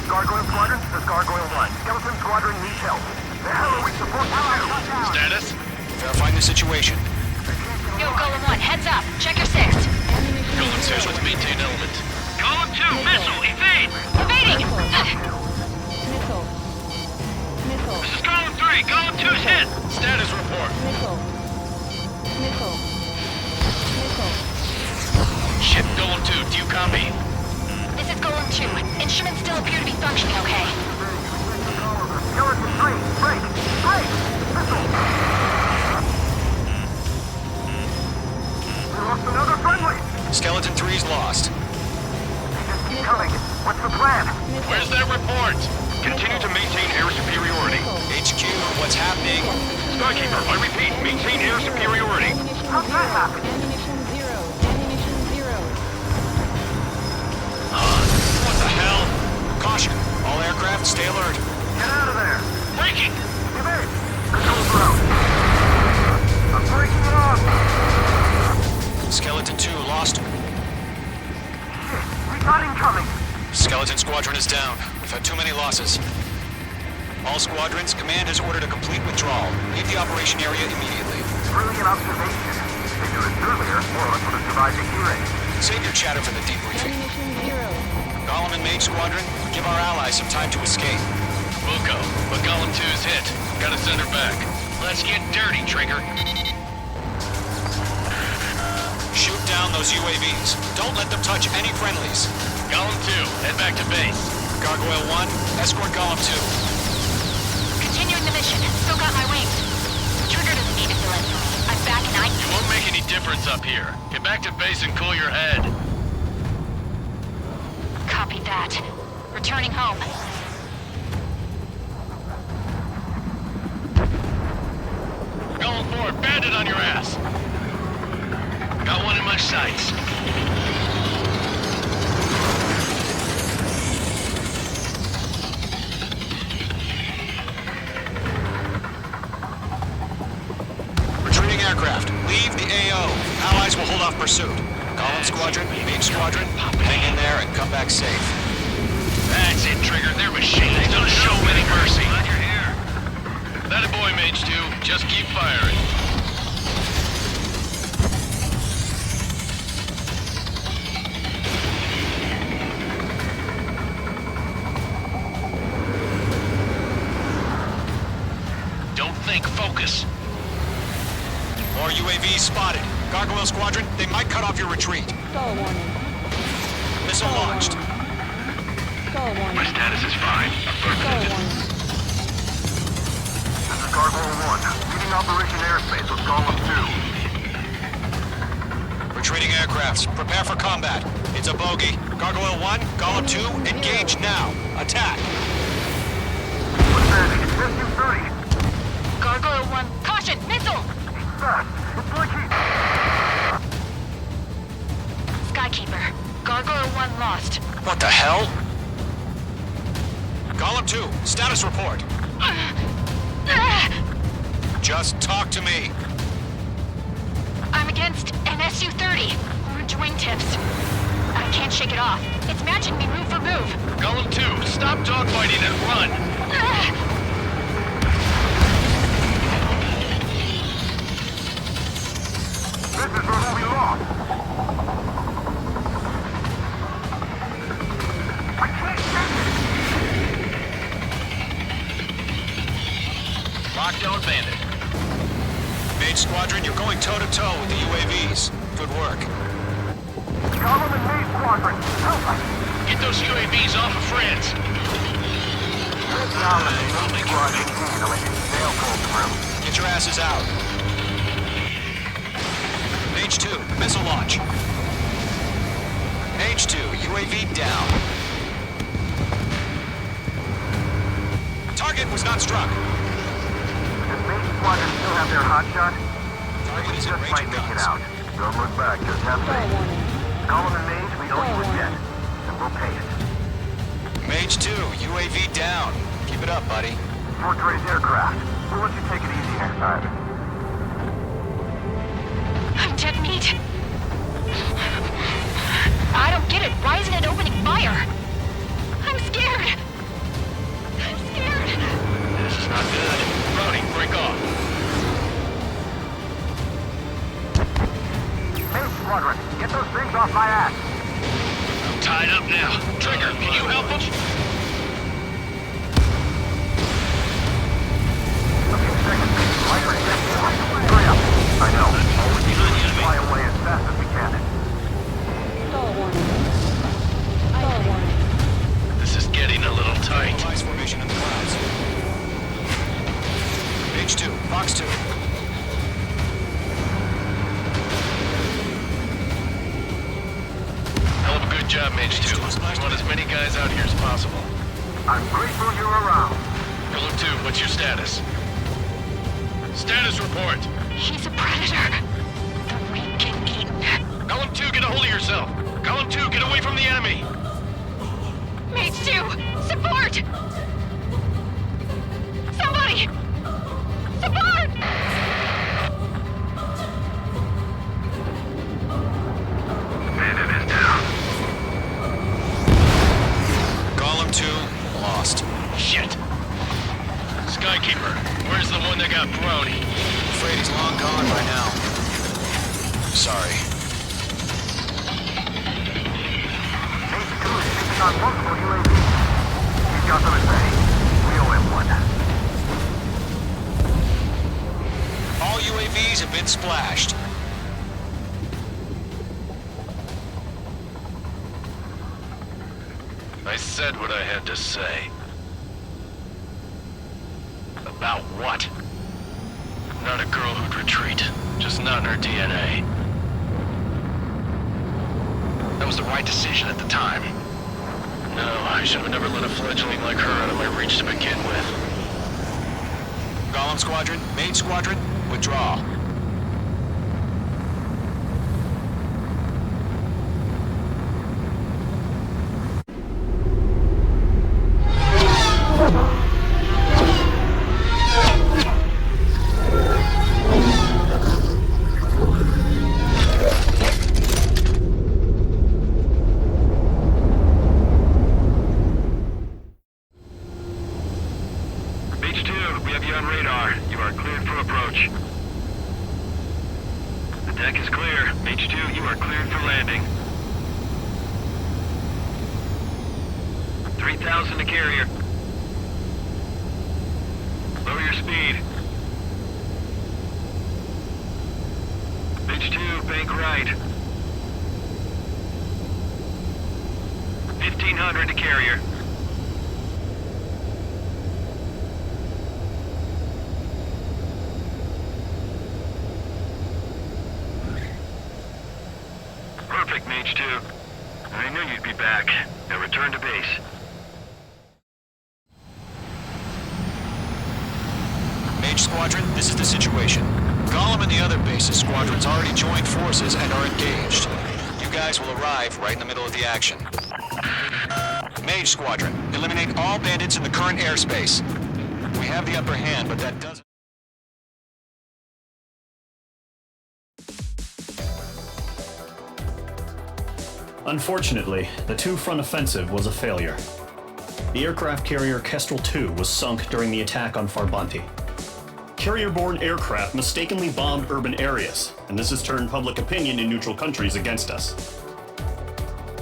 Gargoyle Squadron, this is Gargoyle 1. Skeleton Squadron needs help. The hell are we supposed to do? Status? Verifying the situation. Yo, Golem 1, heads up. Check your 6. Golem 2, let's maintain element. Golem 2, missile, evade! Evading! Missile. Missile. This is Golem 3, Golem 2's hit! Status report. Missile. Missile. Missile. Ship, Golem 2, do you copy? This is Golem 2. Instruments still appear to be functioning okay. Skeleton 3, break! Break! Missile! We lost another friendly! Skeleton 3's lost. Just keep coming. What's the plan? Where's that report? Continue to maintain air superiority. HQ, what's happening? Skykeeper, I repeat, maintain air superiority. How's that happen? Ammunition 0. Ammunition 0. What the hell? Caution, all aircraft stay alert. Get out of there! Breaking! Evade! Controls are out. I'm breaking it off! Skeleton 2 lost. Shit, we got incoming! Skeleton Squadron is down. We've had too many losses. All squadrons, command has ordered a complete withdrawal. Leave the operation area immediately. Brilliant observation. If they knew this earlier, more of us would have survived the hearing. Save your chatter for the debriefing. Ammunition 0. Golem and Mage Squadron, give our allies some time to escape. Buko, but Golem 2's hit. Gotta send her back. Let's get dirty, Trigger. Shoot down those UAVs. Don't let them touch any friendlies. Golem 2, head back to base. Gargoyle 1, escort Golem 2. Continuing the mission. Still got my wings. Trigger doesn't need to fill in. I'm back and It won't make any difference up here. Get back to base and cool your head. Copy that. Returning home. Golem 4, bandit on your ass. Got one in my sights. Retreating aircraft, leave the AO. Allies will hold off pursuit. Golem Squadron, Mage Squadron, hang in there and come back safe. That's it, Trigger. They're machines. Don't show any mercy. Glad you're here. That a boy, Mage 2. Just keep firing. Don't think, focus. More UAVs spotted. Gargoyle Squadron, they might cut off your retreat. Stall warning. Missile launched. Stall warning. My status is fine. Stall warning. This is Gargoyle 1, leading Operation Airspace with Golem 2. Retreating aircrafts, prepare for combat. It's a bogey. Gargoyle 1, Golem 2, engage now. Attack. What's that? It's SU-30. Gargoyle 1. Caution! Missile! Fast. It's like he... Skykeeper. Gargoyle 1 lost. What the hell? Golem 2, status report. Just talk to me. I'm against an SU-30. Orange wingtips. I can't shake it off. It's matching me move for move. Golem 2, stop dogfighting and run. This is where we lost. I can't take it. Lockdown bandit. Mage Squadron, you're going toe-to-toe with the UAVs. Good work. Golem and Mage Squadron, help us. Get those UAVs off of friends. Golem and Mage Squadron, to let your sail pull through. Get your asses out. Mage 2, missile launch. Mage 2, UAV down. was not struck. Does Main Squadron still have their hotshot? Target is in Just range might of make it guns. out. Don't look back, just have Star faith. warning. Call him in Mage, we know he was dead. And we'll pay it. Mage 2, UAV down. Keep it up, buddy. Fort Gray's aircraft. We'll let you take it easy next time. I'm dead meat. I don't get it. Why isn't it opening fire? I'm scared. I'm scared. This is not good. Brody, break off. Main Squadron, get those things off my ass. I'm tied up now. Trigger, can you help him? A few seconds. Micro hurry up. I know. All we can do is fly away as fast as we can. Star warning. Star warning. This is getting a little tight. Ice formation in the clouds. Mage 2, Fox 2. Hell of a good job, Mage 2. We want as many guys out here as possible. I'm grateful you're around. Pillar 2, what's your status? Status report. He's a predator. The weak get eaten. Column 2, get a hold of yourself. Column 2, get away from the enemy. Mage 2, support! Somebody! Support! Bandit is down. Column 2, lost. Shit. Skykeeper, where's the one that got brownie? Afraid he's long gone by now. Sorry. Mage 2 is taking on multiple UAVs. He's got them at bay. We owe him one. All UAVs have been splashed. I said what I had to say. About what? Not a girl who'd retreat. Just not in her DNA. That was the right decision at the time. No, I should have never let a fledgling like her out of my reach to begin with. Golem Squadron, Main Squadron, withdraw. Mage 2, we have you on radar. You are cleared for approach. The deck is clear. Mage 2, you are cleared for landing. 3,000 to carrier. Lower your speed. Mage 2, bank right. 1,500 to carrier. Perfect, Mage 2. I knew you'd be back. Now return to base. Mage Squadron, this is the situation. Golem and the other bases squadrons already joined forces and are engaged. You guys will arrive right in the middle of the action. Mage Squadron, eliminate all bandits in the current airspace. We have the upper hand, but that doesn't... Unfortunately, the two-front offensive was a failure. The aircraft carrier Kestrel II was sunk during the attack on Farbanti. Carrier-borne aircraft mistakenly bombed urban areas, and this has turned public opinion in neutral countries against us.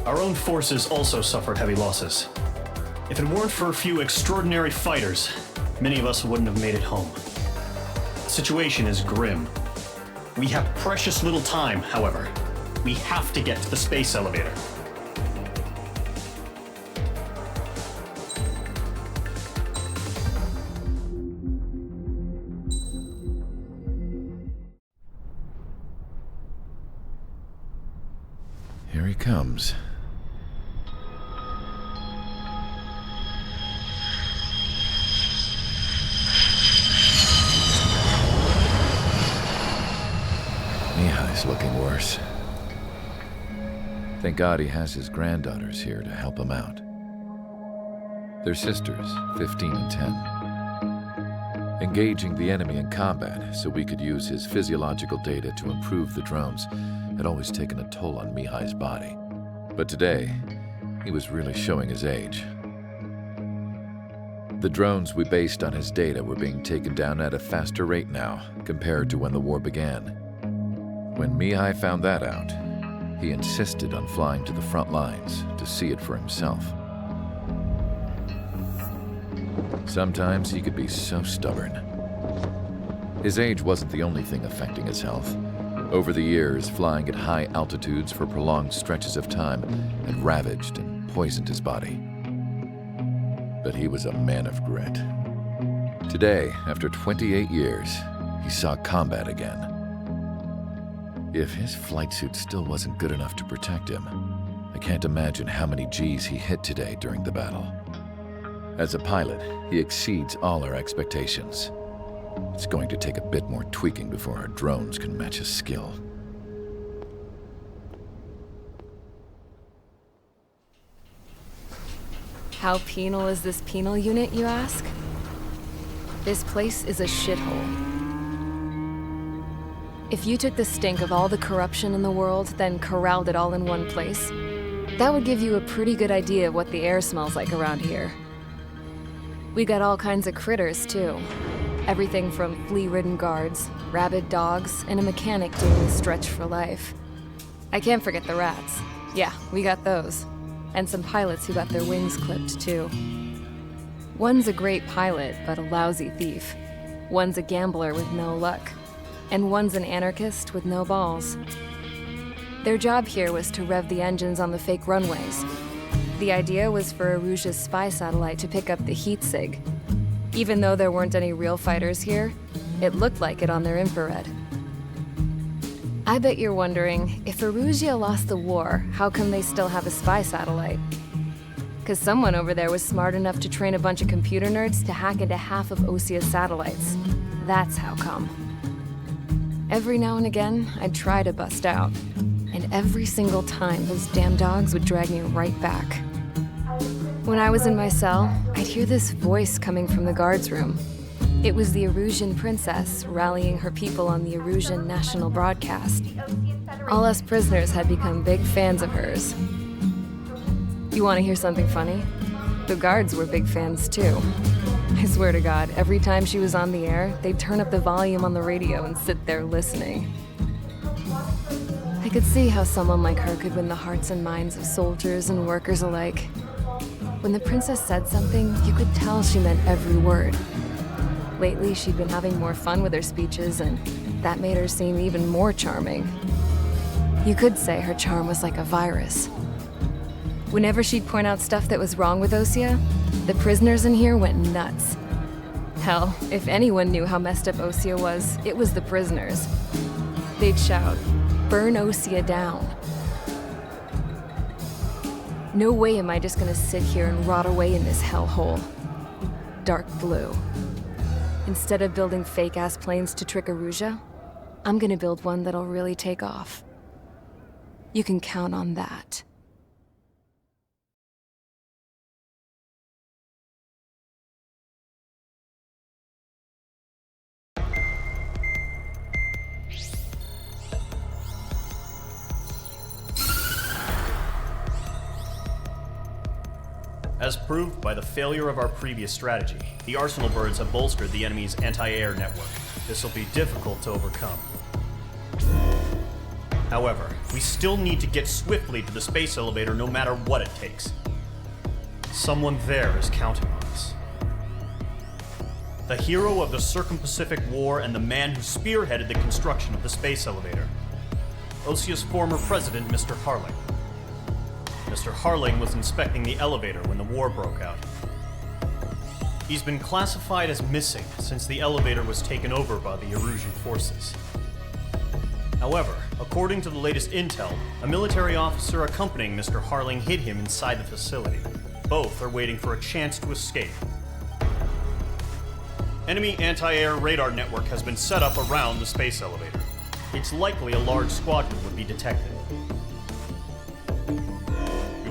Our own forces also suffered heavy losses. If it weren't for a few extraordinary fighters, many of us wouldn't have made it home. The situation is grim. We have precious little time, however. We have to get to the space elevator. Here he comes. Thank God he has his granddaughters here to help him out. They're sisters, 15 and 10. Engaging the enemy in combat so we could use his physiological data to improve the drones had always taken a toll on Mihai's body. But today, he was really showing his age. The drones we based on his data were being taken down at a faster rate now compared to when the war began. When Mihai found that out, he insisted on flying to the front lines to see it for himself. Sometimes he could be so stubborn. His age wasn't the only thing affecting his health. Over the years, flying at high altitudes for prolonged stretches of time had ravaged and poisoned his body. But he was a man of grit. Today, after 28 years, he saw combat again. If his flight suit still wasn't good enough to protect him, I can't imagine how many G's he hit today during the battle. As a pilot, he exceeds all our expectations. It's going to take a bit more tweaking before our drones can match his skill. How penal is this penal unit, you ask? This place is a shithole. If you took the stink of all the corruption in the world, then corralled it all in one place, that would give you a pretty good idea of what the air smells like around here. We got all kinds of critters, too. Everything from flea-ridden guards, rabid dogs, and a mechanic doing the stretch for life. I can't forget the rats. Yeah, we got those. And some pilots who got their wings clipped, too. One's a great pilot, but a lousy thief. One's a gambler with no luck. And one's an anarchist with no balls. Their job here was to rev the engines on the fake runways. The idea was for Aruja's spy satellite to pick up the heat sig. Even though there weren't any real fighters here, it looked like it on their infrared. I bet you're wondering, if Aruja lost the war, how come they still have a spy satellite? Because someone over there was smart enough to train a bunch of computer nerds to hack into half of Osia's satellites. That's how come. Every now and again, I'd try to bust out. And every single time, those damn dogs would drag me right back. When I was in my cell, I'd hear this voice coming from the guards room. It was the Erusian princess rallying her people on the Erusian national broadcast. All us prisoners had become big fans of hers. You want to hear something funny? The guards were big fans too. I swear to God, every time she was on the air, they'd turn up the volume on the radio and sit there listening. I could see how someone like her could win the hearts and minds of soldiers and workers alike. When the princess said something, you could tell she meant every word. Lately, she'd been having more fun with her speeches, and that made her seem even more charming. You could say her charm was like a virus. Whenever she'd point out stuff that was wrong with Osia, the prisoners in here went nuts. Hell, if anyone knew how messed up Osia was, it was the prisoners. They'd shout, "Burn Osia down." No way am I just gonna sit here and rot away in this hellhole. Dark blue. Instead of building fake-ass planes to trick Aruja, I'm gonna build one that'll really take off. You can count on that. As proved by the failure of our previous strategy, the Arsenal birds have bolstered the enemy's anti-air network. This will be difficult to overcome. However, we still need to get swiftly to the space elevator no matter what it takes. Someone there is counting on us. The hero of the Circum-Pacific War and the man who spearheaded the construction of the space elevator. Osia's former president, Mr. Harling. Mr. Harling was inspecting the elevator when the war broke out. He's been classified as missing since the elevator was taken over by the Erusian forces. However, according to the latest intel, a military officer accompanying Mr. Harling hid him inside the facility. Both are waiting for a chance to escape. Enemy anti-air radar network has been set up around the space elevator. It's likely a large squadron would be detected.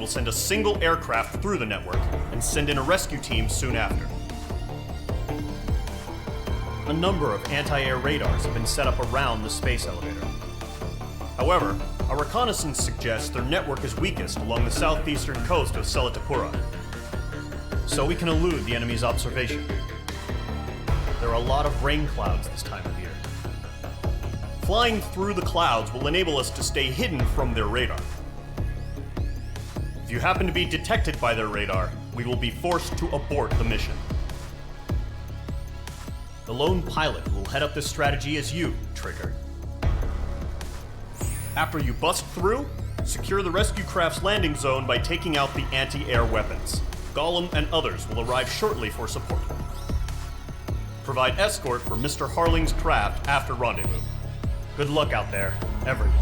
will send a single aircraft through the network and send in a rescue team soon after. A number of anti-air radars have been set up around the space elevator. However, our reconnaissance suggests their network is weakest along the southeastern coast of Selatapura, so we can elude the enemy's observation. There are a lot of rain clouds this time of year. Flying through the clouds will enable us to stay hidden from their radar. If you happen to be detected by their radar, we will be forced to abort the mission. The lone pilot who will head up this strategy is you, Trigger. After you bust through, secure the rescue craft's landing zone by taking out the anti-air weapons. Gollum and others will arrive shortly for support. Provide escort for Mr. Harling's craft after rendezvous. Good luck out there, everyone.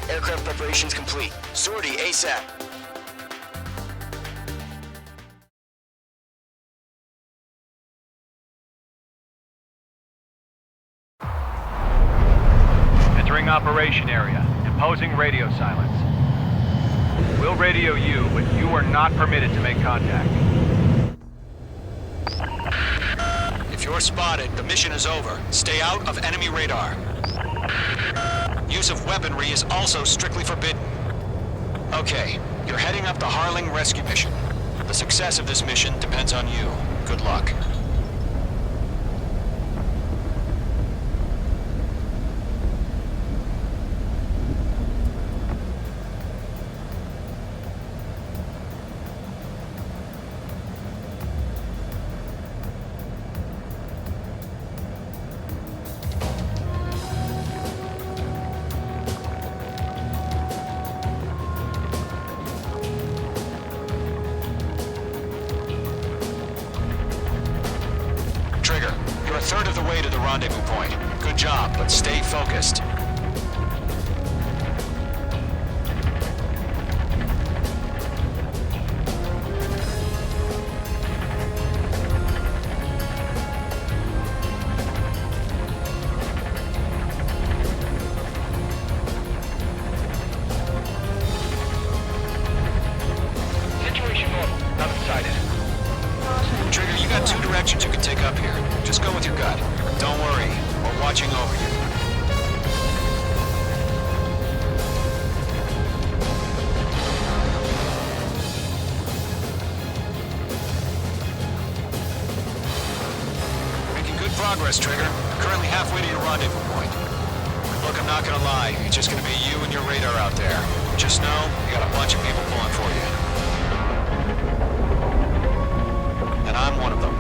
Aircraft preparations complete. Sortie ASAP. Entering operation area. Imposing radio silence. We'll radio you, but you are not permitted to make contact. If you're spotted, the mission is over. Stay out of enemy radar. Use of weaponry is also strictly forbidden. Okay, you're heading up the Harling rescue mission. The success of this mission depends on you. Good luck. You're a third of the way to the rendezvous point. Good job, but stay focused. Situation normal. Not excited. Trigger, you got two directions you can take up here. Just go with your gut. Don't worry, we're watching over you. Making good progress, Trigger. Currently halfway to your rendezvous point. Look, I'm not gonna lie. It's just gonna be you and your radar out there. Just know, you got a bunch of people pulling for you. And I'm one of them.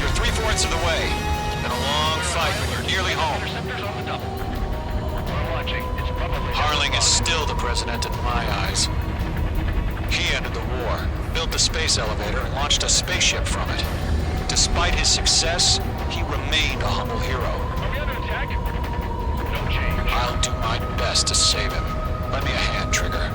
You're 3/4 of the way. It's been a long fight, but you're nearly home. Interceptors on the double. We're watching. It's probably Harling is still the president in my eyes. He ended the war, built the space elevator, and launched a spaceship from it. Despite his success, he remained a humble hero. Are we under attack? No change. I'll do my best to save him. Lend me a hand, Trigger.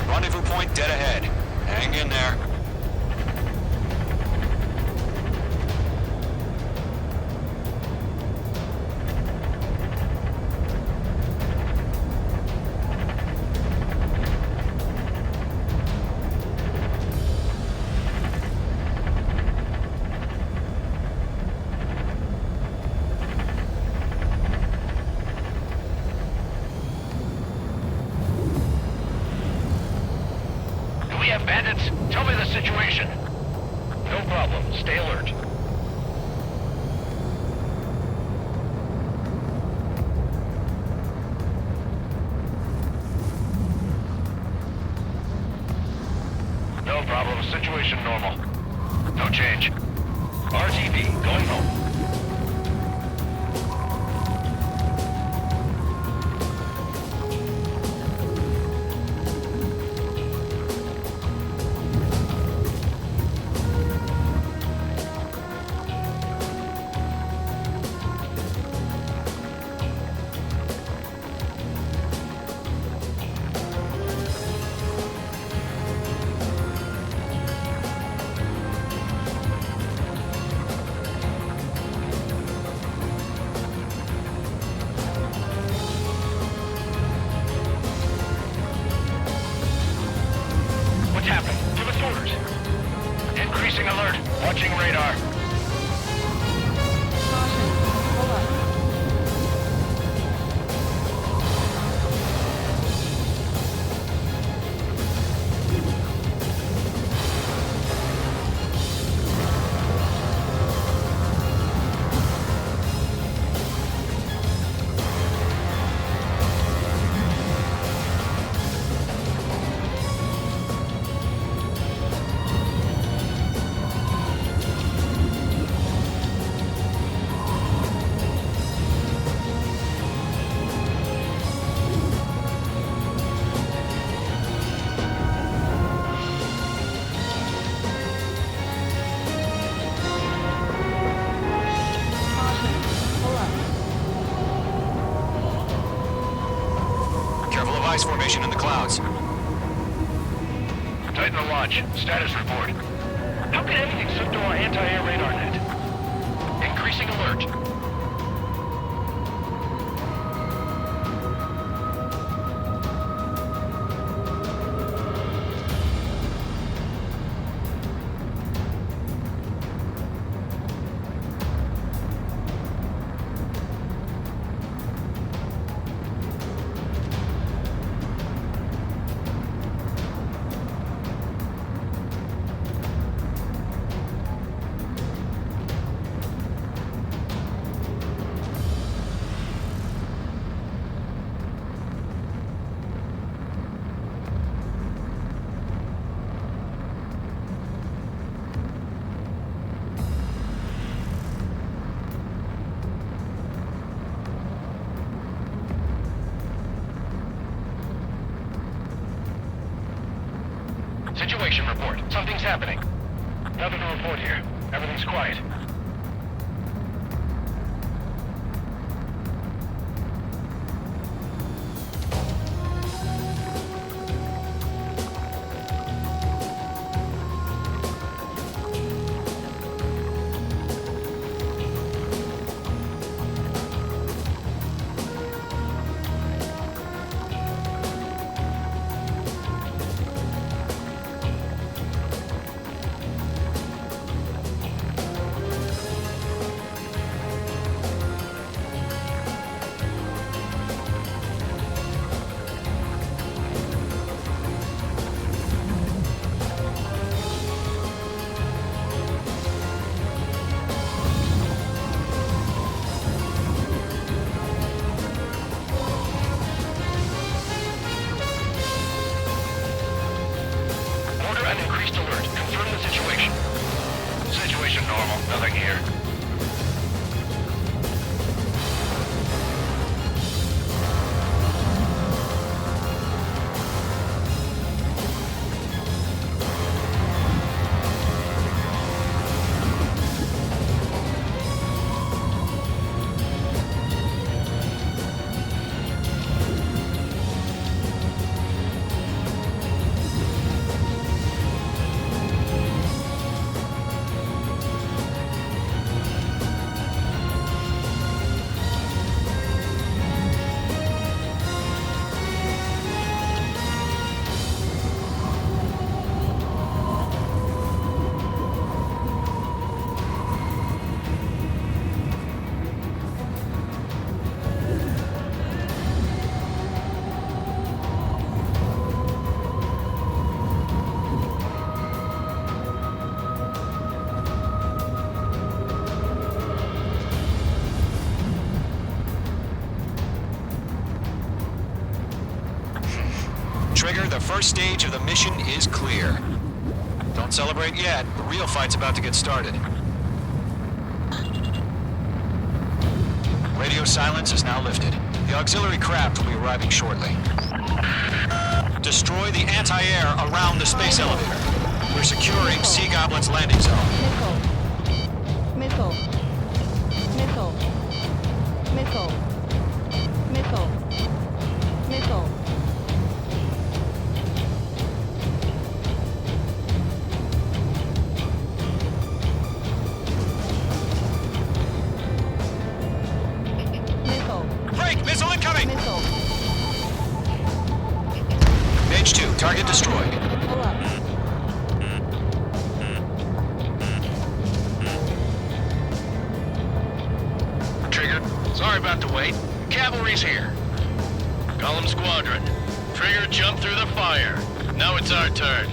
Rendezvous point dead ahead. Hang in there. Do we have bandits? Tell me the situation. No problem. Stay alert. Situation normal. No change. RTV, going home. Formation in the clouds. Tighten the watch. Status report. How could anything slip through our anti-air radar net? Increasing alert. Situation report. Something's happening. Nothing to report here. Everything's quiet. Nothing here. Trigger, the first stage of the mission is clear. Don't celebrate yet. The real fight's about to get started. Radio silence is now lifted. The auxiliary craft will be arriving shortly. Destroy the anti-air around the space elevator. We're securing Sea Goblin's landing zone. Missile. Missile. Missile. Missile. Missile. Break! Missile incoming! Missile. Mage 2, target destroyed. Pull up. Trigger, sorry about the wait. Cavalry's here. Golem Squadron. Trigger jumped through the fire. Now it's our turn.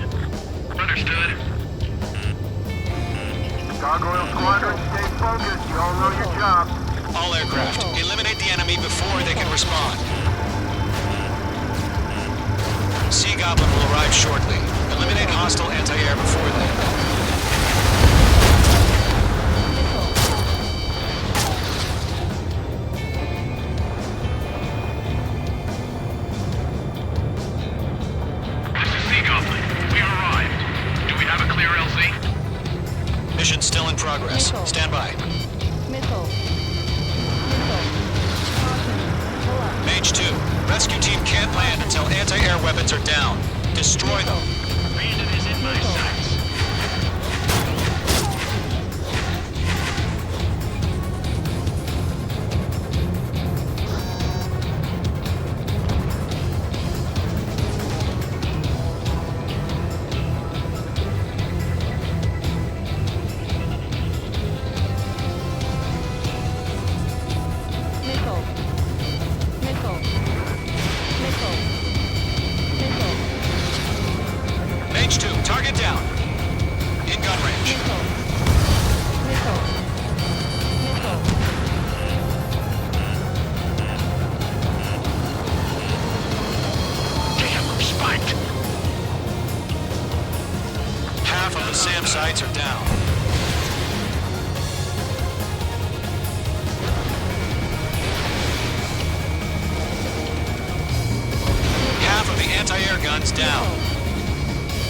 Understood. Gargoyle Squadron, stay focused. You all know your job. All aircraft, eliminate the enemy before they can respond. Sea Goblin will arrive shortly. Eliminate hostile anti-air before then. This is Sea Goblin. We arrived. Do we have a clear LZ? Mission still in progress. Stand by. Missile. Missile. Caution. Pull up. Mage 2, rescue team can't land until anti-air weapons are down. Destroy them. Bandit is in my sights. Missile. Missile. Missile. Missile. Mage 2, target down. In gun range. Missile. Missile. Missile. Damn, we're spiked. Half of the SAM sites are down. Half of the anti-air guns down.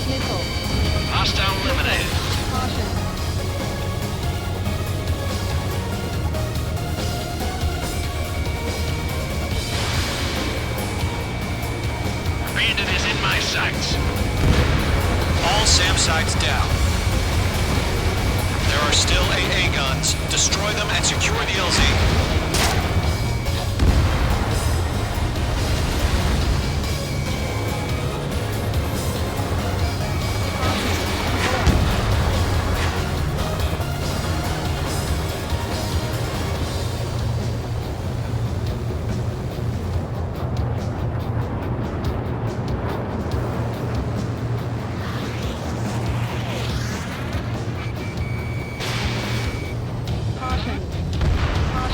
Missile. Hostile eliminated. Caution. Bandit is in my sights. All SAM sites down. There are still AA guns. Destroy them and secure the LZ.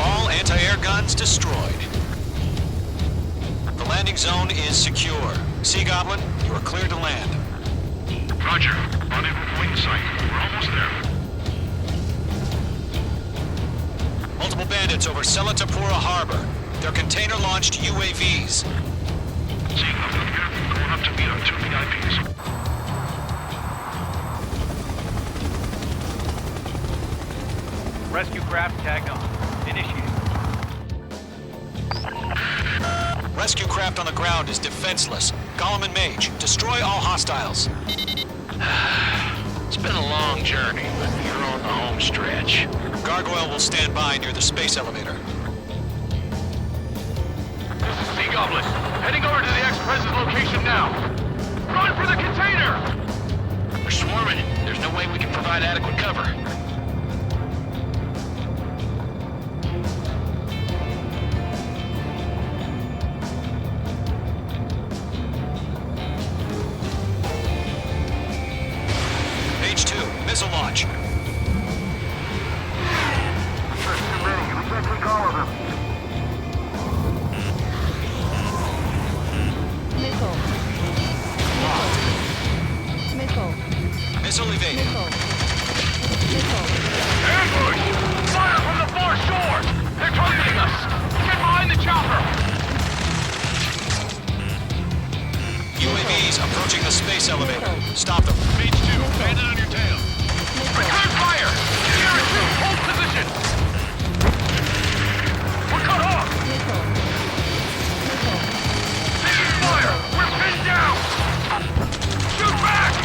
All anti-air guns destroyed. The landing zone is secure. Sea Goblin, you are cleared to land. Roger. Rendezvous wing site. We're almost there. Multiple bandits over Selatapura Harbor. They're container-launched UAVs. Seeing nothing here. Going up to meet our two VIPs. Rescue craft tagged on. Initiate. Rescue craft on the ground is defenseless. Golem and Mage, destroy all hostiles. It's been a long journey, but you're on the home stretch. Gargoyle will stand by near the space elevator. This is Sea Goblin. Heading over to the ex-president's location now. Run for the container! We're swarming. There's no way we can provide adequate cover. Mage 2, missile launch. There's too many. We can't take all of them. Missile. Missile. Missile Missile evaded. Ambush! Fire from the far shore! They're targeting us! Get behind the chopper! UAVs approaching the space elevator. Stop them. Page 2, bandit on your tail. Return fire! Sierra 2, hold position! We're cut off! Taking fire! We're pinned down! Shoot back!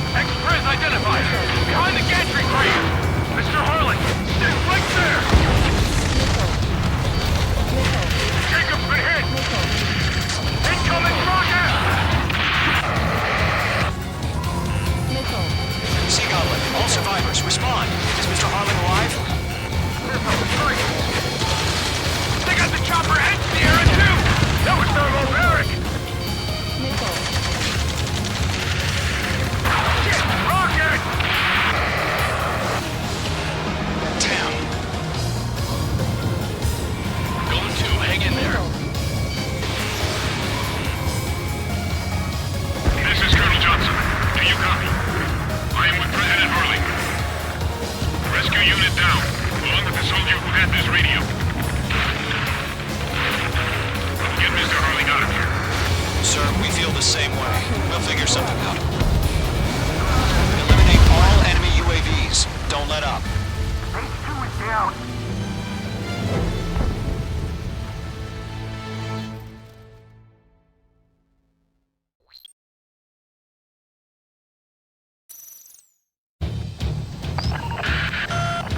Express identified! Behind the gantry crane! Mr. Harlan, stay right there! Jacob's been hit! Incoming rocket! Sea Goblin, all survivors, respond. Is Mr. Harlan alive? They got the chopper and Sierra too! That was Thermo Maverick! Shit! Rocket! Damn. Going 2, hang in there. This is Colonel Johnson. Do you copy? I am with President Hurley. Rescue unit down, along with the soldier who had this radio. Get Mr. Hurley out of here. Sir, we feel the same way. We'll figure something out. Eliminate all enemy UAVs. Don't let up. H2 is down.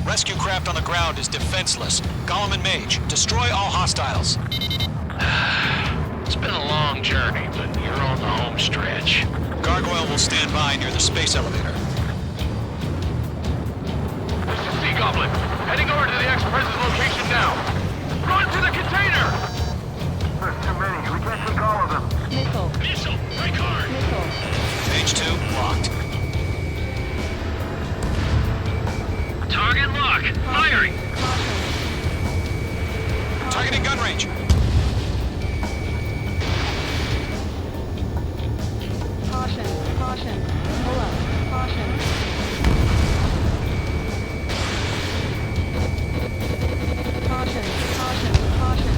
Rescue craft on the ground is defenseless. Gollum and Mage, destroy all hostiles. It's been a long journey, but you're on the home stretch. Gargoyle will stand by near the space elevator. This is Sea Goblin. Heading over to the Express's location now. Run to the container! There's too many. We can't take all of them. Missile! Break hard! Page 2, locked. Target lock! Firing! Targeting gun range. Caution, caution. Hello, caution. Caution, caution, caution.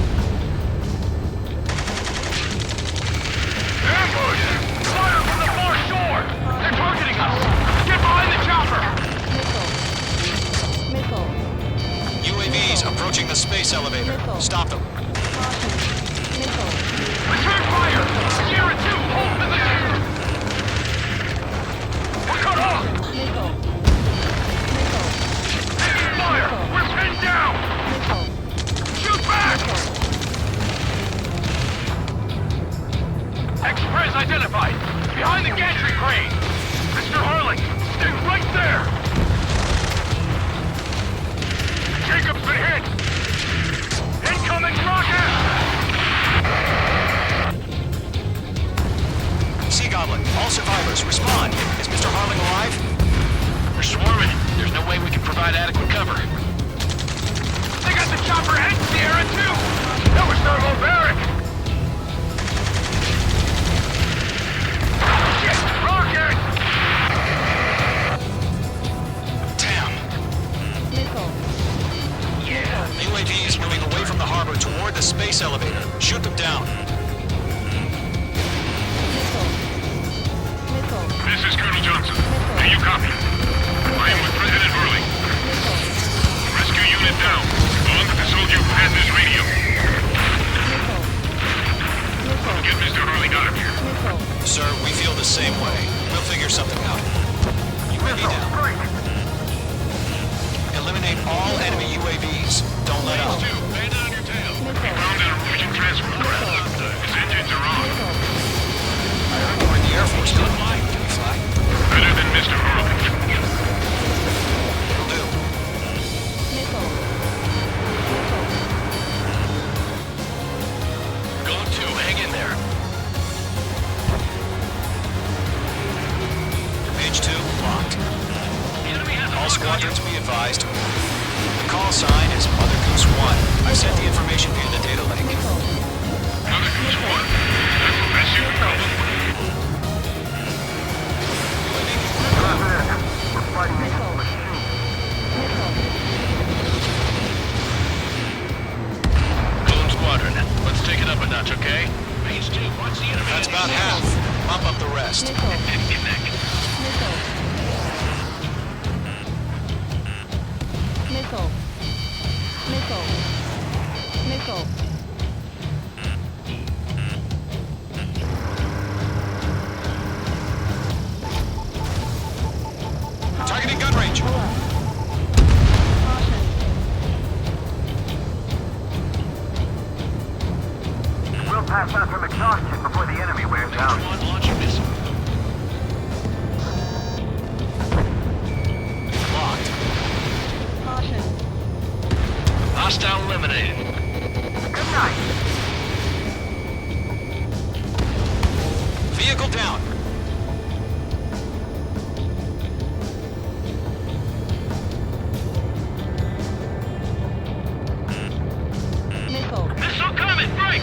Ambush! Fire from the far shore! They're targeting us! Get behind the chopper! Missile. UAVs approaching the space elevator. Stop them. Caution. Missile. Return fire! Sierra 2, hold position! We're cut off! Missile. Taking fire! We're pinned down! Missile. Shoot back! Express identified! Behind the gantry crane! Mr. Harlan, stay right there! Jacob's been hit! Incoming rocket! Sea Goblin, all survivors, respond. Is Mr. Harlan alive? We're swarming. There's no way we can provide adequate cover. They got the chopper and Sierra too! That was Thermo Maverick! Shit! Rocket! Damn. Missile. UAVs moving away from the harbor toward the space elevator. Shoot them down. Missile. Missile. This is Colonel Johnson. Do you copy? I am with President Hurley. Rescue unit down, along with the soldier who had this radio. Get Mr. Hurley out of here. Sir, we feel the same way. We'll figure something out. UAV down. Eliminate all enemy UAVs. Don't let up. Page 2, bandit on your tail. We found an Norwegian transfer craft. His engines are on. I heard we're in the Air Force. Don't mind, T.Flight. Better than Mr. Hurley. Will do. Going 2, hang in there. Page 2, locked. The enemy has a All lock on you. squadrons be advised. The call sign is Mother Goose 1. I've sent the information via the data link. Mother Goose 1? That's the best you can call them. it up a notch, okay? Mage 2, watch the enemy. That's about half. Bump up the rest. Connect. Missile. Targeting gun range. We'll pass out from exhaustion before the enemy wears out. Launch your missile. Locked. Caution. Hostile eliminated. Good night. Vehicle down. Missile coming! Break!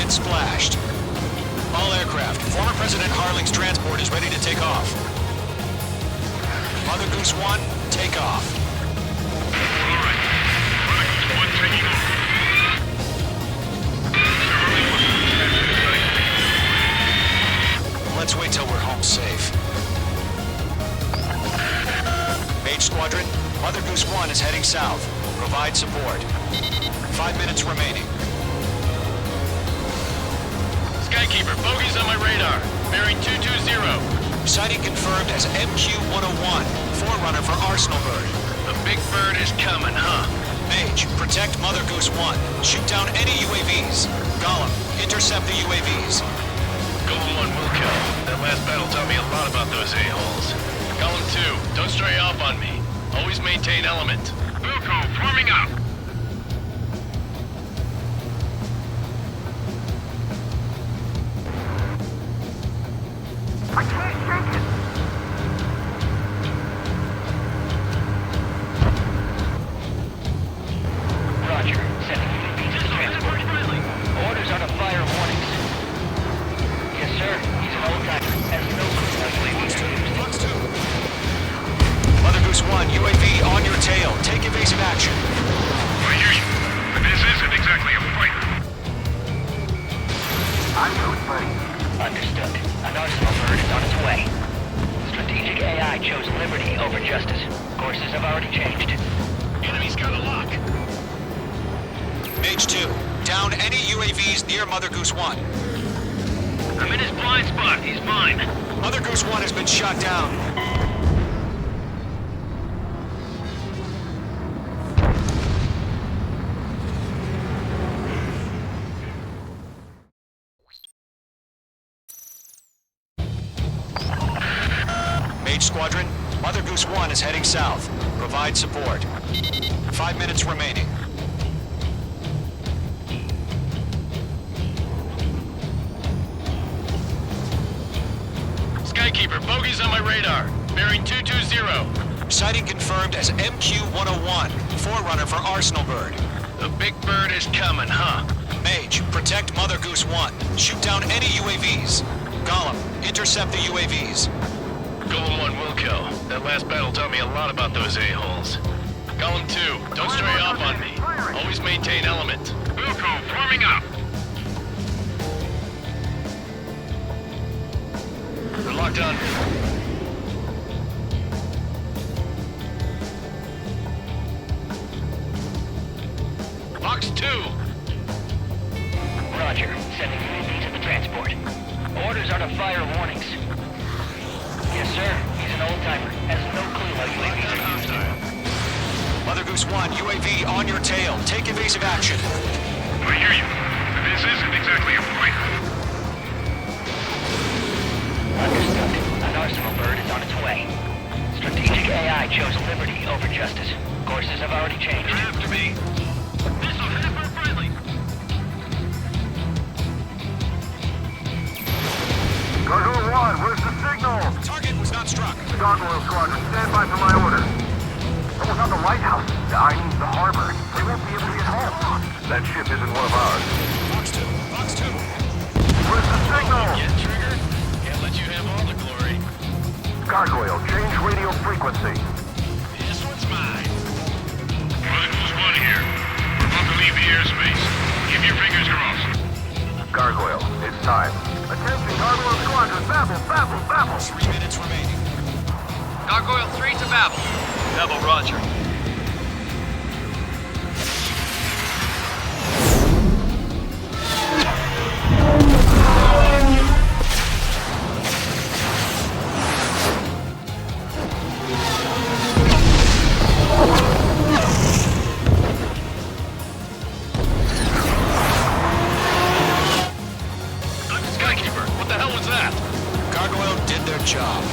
Splashed. All aircraft, former President Harling's transport is ready to take off. Mother Goose 1, take off. All right. Mother Goose 1 taking off. Let's wait till we're home safe. Mage Squadron, Mother Goose 1 is heading south. Provide support. 5 minutes remaining. Skykeeper, bogeys on my radar. Bearing 220. Sighting confirmed as MQ-101, forerunner for Arsenal Bird. The big bird is coming, huh? Mage, protect Mother Goose 1. Shoot down any UAVs. Gollum, intercept the UAVs. Golem 1 will kill. That last battle taught me a lot about those a-holes. Golem 2, don't stray off on me. Always maintain element. Wilco, forming up. I can't shake it! Roger. Sending UAVs to transport. Orders are to fire warnings. Yes, sir. He's an old-timer. Has no clue how UAVs are used. Mother Goose 1, UAV on your tail. Take evasive action. I hear you. But this isn't exactly a fight. I'm good, buddy. Understood. An Arsenal bird is on its way. Strategic AI chose liberty over justice. Courses have already changed. Enemy's got a lock. Mage 2, down any UAVs near Mother Goose 1. I'm in his blind spot. He's mine. Mother Goose 1 has been shot down. Mage Squadron, Mother Goose 1 is heading south. Provide support. 5 minutes remaining. Skykeeper, bogeys on my radar. Bearing 220. Sighting confirmed as MQ-101, forerunner for Arsenal Bird. The big bird is coming, huh? Mage, protect Mother Goose 1. Shoot down any UAVs. Gollum, intercept the UAVs. Golem 1 will kill. That last battle taught me a lot about those a-holes. Golem 2, don't stray off on me. Always maintain element. Wilco, forming up. We're locked on. Box 2. Roger. Sending UAV to the transport. Orders are to fire warnings. Yes, sir. He's an old-timer. Has no clue how UAVs are used. Mother Goose 1, UAV on your tail. Take evasive action. I hear you. This isn't exactly a point. Understood. An arsenal bird is on its way. Strategic AI chose liberty over justice. Courses have already changed. You're after me. Missile half friendly. Gargoyle 1, where's the signal? Target was not struck. Gargoyle Squadron, stand by for my orders. Someone's on the lighthouse. I mean the harbor. They won't be able to get home. That ship isn't one of ours. Box 2, Box 2. Where's the signal? Yeah, Trigger. Can't let you have all the glory. Gargoyle, change radio frequency. This one's mine. Mother Goose 1 here. We're about to leave the airspace. Keep your fingers crossed. Gargoyle, it's time. Attention, Gargoyle Squadron, babble. 3 minutes remaining. Gargoyle 3 to Babel. Babel, roger. Skykeeper, what the hell was that? Gargoyle did their job.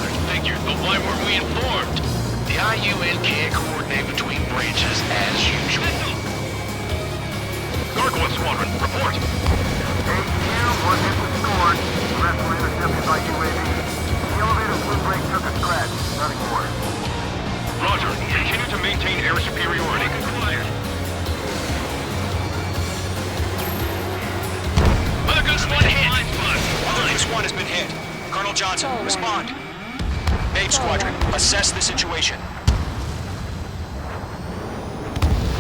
I figured, but why weren't we informed? The IUN can't coordinate between branches as usual. Gargoyle Squadron, report. One hit was scored. The rest were intercepted by UAV. The elevator's blue brake took a scratch. Nothing more. Roger. Continue to maintain air superiority. Mother Goose 1 hit! Mother Goose 1 has been hit. Colonel Johnson, respond. Mage Squadron, assess the situation.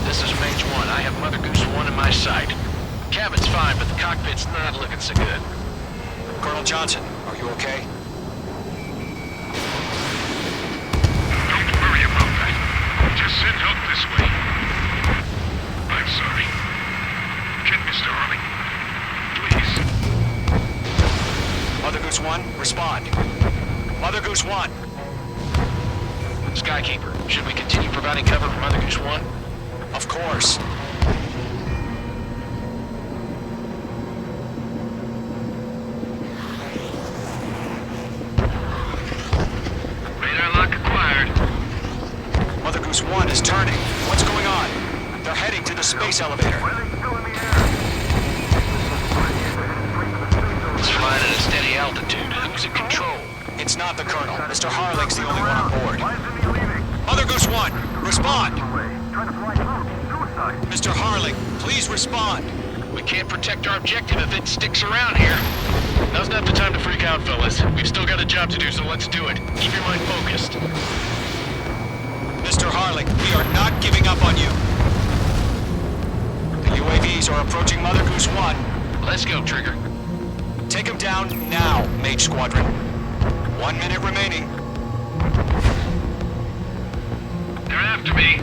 This is Mage 1. I have Mother Goose 1 in my sight. Cabin's fine, but the cockpit's not looking so good. Colonel Johnson, are you okay? Don't worry about that. Just send help this way. I'm sorry. Get Mr. Harley. Please. Mother Goose 1, respond. Mother Goose 1. Skykeeper, should we continue providing cover for Mother Goose 1? Of course. Radar lock acquired. Mother Goose 1 is turning. What's going on? They're heading to the space elevator. It's flying at a steady altitude. Who's in control? It's not the Colonel. Mr. Harling's the only one on board. Mother Goose 1, respond! Mr. Harling, please respond. We can't protect our objective if it sticks around here. Now's not the time to freak out, fellas. We've still got a job to do, so let's do it. Keep your mind focused. Mr. Harling, we are not giving up on you. The UAVs are approaching Mother Goose 1. Let's go, Trigger. Take them down now, Mage Squadron. 1 minute remaining. They're after me.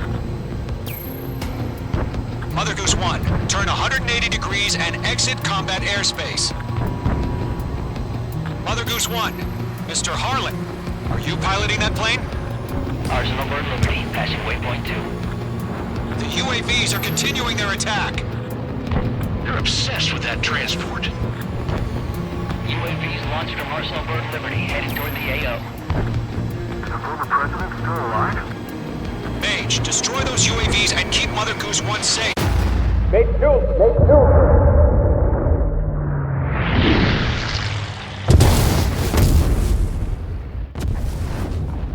Mother Goose 1, turn 180 degrees and exit combat airspace. Mother Goose 1, Mr. Harling, are you piloting that plane? Arsenal Bird Liberty, passing waypoint 2. The UAVs are continuing their attack. You're obsessed with that transport. UAVs launched from Arsenal Bird Liberty, heading toward the AO. Is the former president still alive? Mage, destroy those UAVs and keep Mother Goose 1 safe. Mate 2!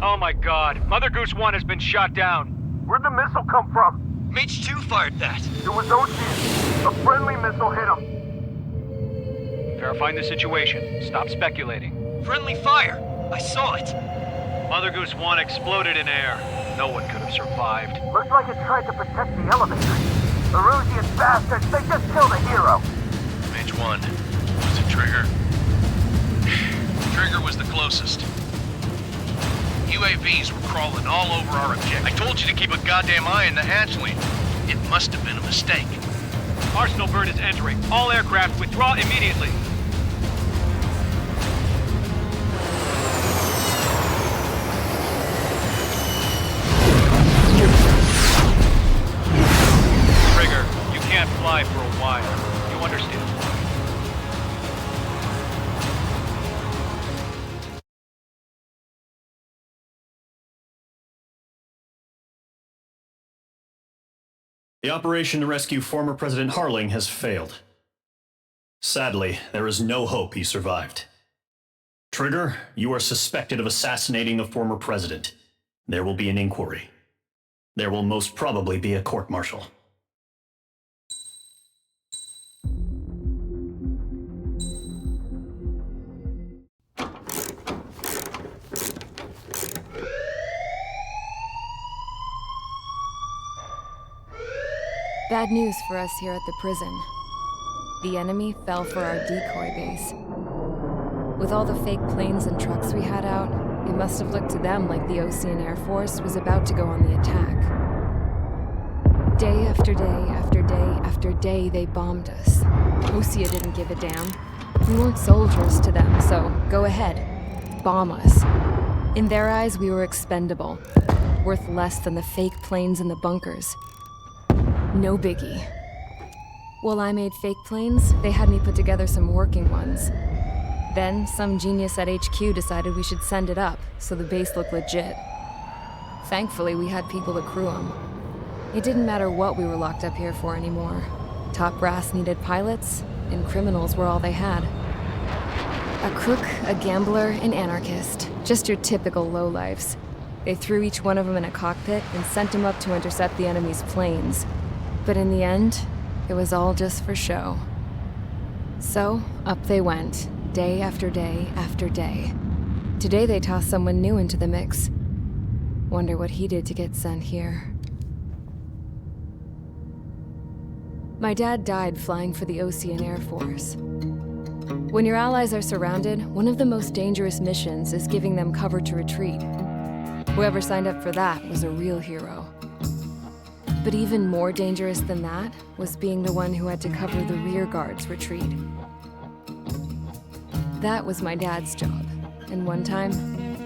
Oh my god, Mother Goose 1 has been shot down. Where'd the missile come from? Mage 2 fired that. It was Ocean. A friendly missile hit him. Verifying the situation. Stop speculating. Friendly fire. I saw it. Mother Goose 1 exploded in air. No one could have survived. Looks like it tried to protect the elevator. The Rusian bastards, they just killed a hero. Mage 1. Was it Trigger? Trigger was the closest. UAVs were crawling all over our objective. I told you to keep a goddamn eye on the hatchling. It must have been a mistake. Arsenal bird is entering. All aircraft withdraw immediately. Trigger, you can't fly for a while. You understand? The operation to rescue former President Harling has failed. Sadly, there is no hope he survived. Trigger, you are suspected of assassinating the former president. There will be an inquiry. There will most probably be a court-martial. Bad news for us here at the prison. The enemy fell for our decoy base. With all the fake planes and trucks we had out, it must have looked to them like the Ocean Air Force was about to go on the attack. Day after day after day after day, they bombed us. Osea didn't give a damn. We weren't soldiers to them, so go ahead. Bomb us. In their eyes, we were expendable. Worth less than the fake planes in the bunkers. No biggie. While I made fake planes, they had me put together some working ones. Then, some genius at HQ decided we should send it up, so the base looked legit. Thankfully, we had people to crew them. It didn't matter what we were locked up here for anymore. Top brass needed pilots, and criminals were all they had. A crook, a gambler, an anarchist. Just your typical lowlifes. They threw each one of them in a cockpit and sent them up to intercept the enemy's planes. But in the end, it was all just for show. So, up they went, day after day after day. Today they tossed someone new into the mix. Wonder what he did to get sent here. My dad died flying for the Ocean Air Force. When your allies are surrounded, one of the most dangerous missions is giving them cover to retreat. Whoever signed up for that was a real hero. But even more dangerous than that was being the one who had to cover the rear guard's retreat. That was my dad's job, and one time,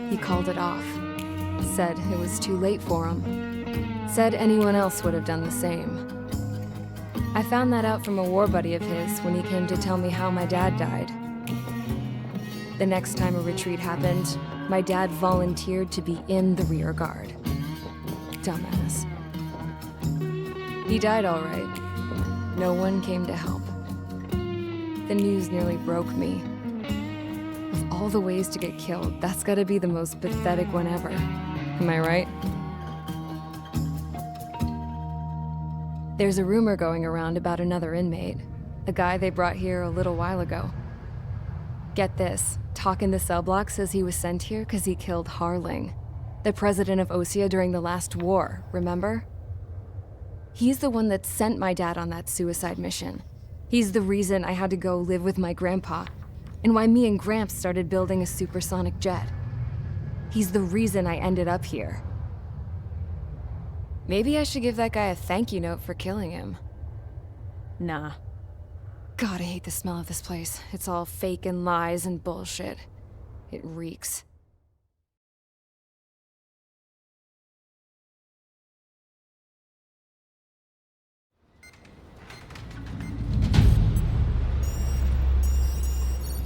he called it off. Said it was too late for him. Said anyone else would have done the same. I found that out from a war buddy of his when he came to tell me how my dad died. The next time a retreat happened, my dad volunteered to be in the rear guard. Dumbass. He died all right. No one came to help. The news nearly broke me. Of all the ways to get killed, that's gotta be the most pathetic one ever. Am I right? There's a rumor going around about another inmate. A guy they brought here a little while ago. Get this, talk in the cell block says he was sent here because he killed Harling, the president of Osea during the last war, remember? He's the one that sent my dad on that suicide mission. He's the reason I had to go live with my grandpa, and why me and Gramps started building a supersonic jet. He's the reason I ended up here. Maybe I should give that guy a thank you note for killing him. Nah. God, I hate the smell of this place. It's all fake and lies and bullshit. It reeks.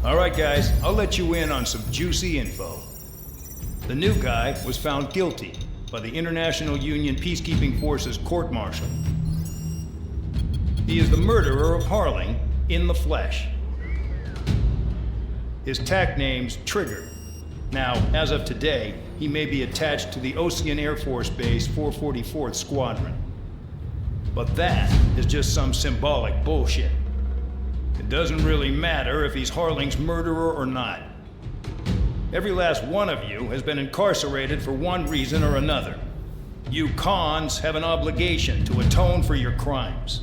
All right, guys, I'll let you in on some juicy info. The new guy was found guilty by the International Union Peacekeeping Forces court-martial. He is the murderer of Harling in the flesh. His TAC name's Trigger. Now, as of today, he may be attached to the Ocean Air Force Base 444th Squadron. But that is just some symbolic bullshit. It doesn't really matter if he's Harling's murderer or not. Every last one of you has been incarcerated for one reason or another. You cons have an obligation to atone for your crimes.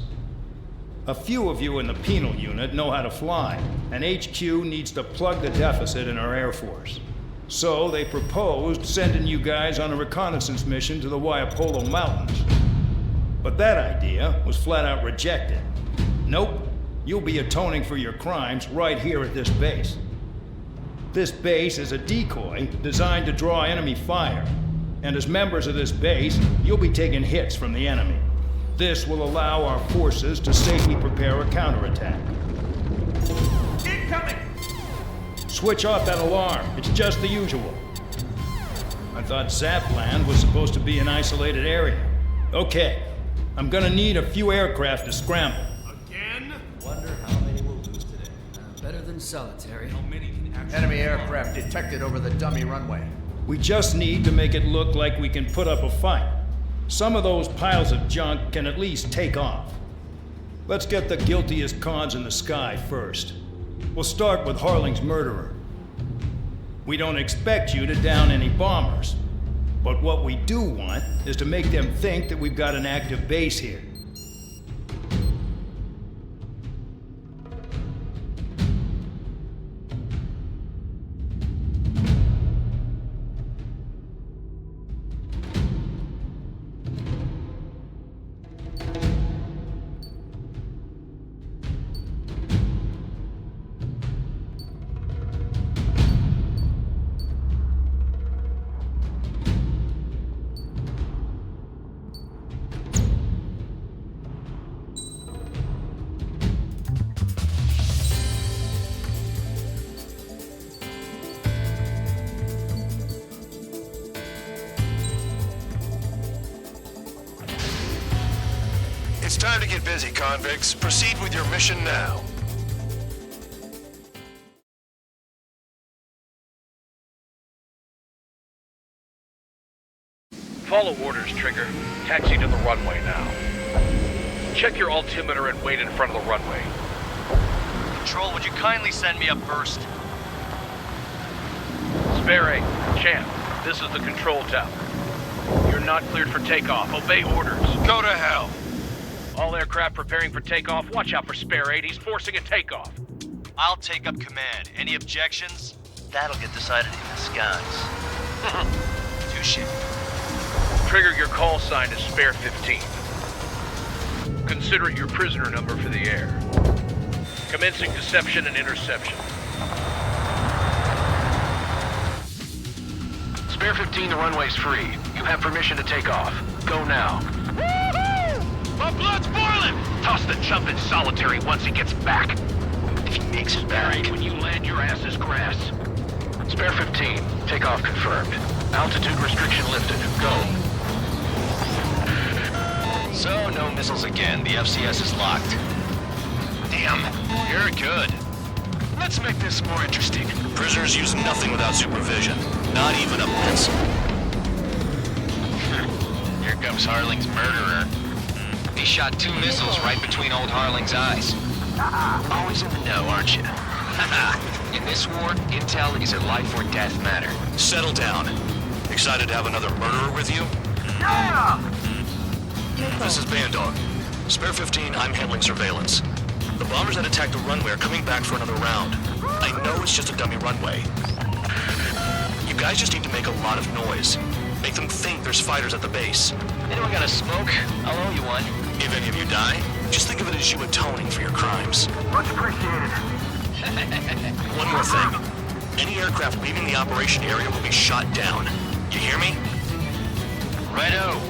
A few of you in the penal unit know how to fly, and HQ needs to plug the deficit in our Air Force. So they proposed sending you guys on a reconnaissance mission to the Waiapolo Mountains. But that idea was flat out rejected. Nope, you'll be atoning for your crimes right here at this base. This base is a decoy designed to draw enemy fire. And as members of this base, you'll be taking hits from the enemy. This will allow our forces to safely prepare a counterattack. Incoming! Switch off that alarm. It's just the usual. I thought Zapland was supposed to be an isolated area. Okay, I'm gonna need a few aircraft to scramble. Again? Wonder how many we'll lose today. Better than solitary. How many can actually... Enemy aircraft detected over the dummy runway. We just need to make it look like we can put up a fight. Some of those piles of junk can at least take off. Let's get the guiltiest cons in the sky first. We'll start with Harling's murderer. We don't expect you to down any bombers. But what we do want is to make them think that we've got an active base here. It's time to get busy, convicts. Proceed with your mission now. Follow orders, Trigger. Taxi to the runway now. Check your altimeter and wait in front of the runway. Control, would you kindly send me up first? Spare 8, Champ, this is the control tower. You're not cleared for takeoff. Obey orders. Go to hell. All aircraft preparing for takeoff. Watch out for Spare 8. He's forcing a takeoff. I'll take up command. Any objections? That'll get decided in the skies. Touche. Trigger, your call sign is Spare 15. Consider it your prisoner number for the air. Commencing deception and interception. Spare 15, the runway's free. You have permission to take off. Go now. My blood's boiling! Toss the chump in solitary once he gets back. If he makes it back. When you land, your ass is grass. Spare 15, takeoff confirmed. Altitude restriction lifted. Go. So, no missiles again. The FCS is locked. Damn, you're good. Let's make this more interesting. Prisoners use nothing without supervision. Not even a pencil. Here comes Harling's murderer. He shot 2 missiles right between old Harling's eyes. Always in the know, aren't you? In this war, intel is a life or death matter. Settle down. Excited to have another murderer with you? Yeah! This is Bandog. Spare 15, I'm handling surveillance. The bombers that attacked the runway are coming back for another round. I know it's just a dummy runway. You guys just need to make a lot of noise. Make them think there's fighters at the base. Anyone got a smoke? I'll owe you one. If any of you die, just think of it as you atoning for your crimes. Much appreciated. One more thing. Any aircraft leaving the operation area will be shot down. You hear me? Righto.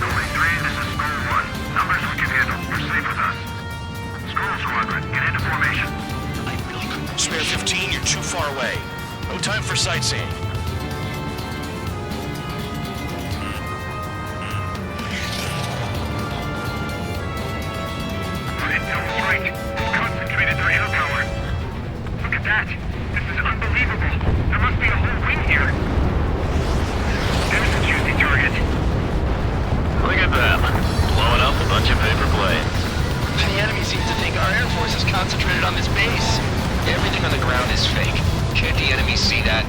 Only 3, this is Square 1. Numbers we can handle. Proceed with us. Scroll Squadron, get into formation. I really couldn't. Spare 15, you're too far away. No time for sightseeing. Concentrated their air power. Look at that. This is unbelievable. There must be a whole wing here. There's a juicy target. Look at them. blowing up a bunch of paper planes. The enemy seems to think our Air Force is concentrated on this base. Everything on the ground is fake. Can't the enemy see that?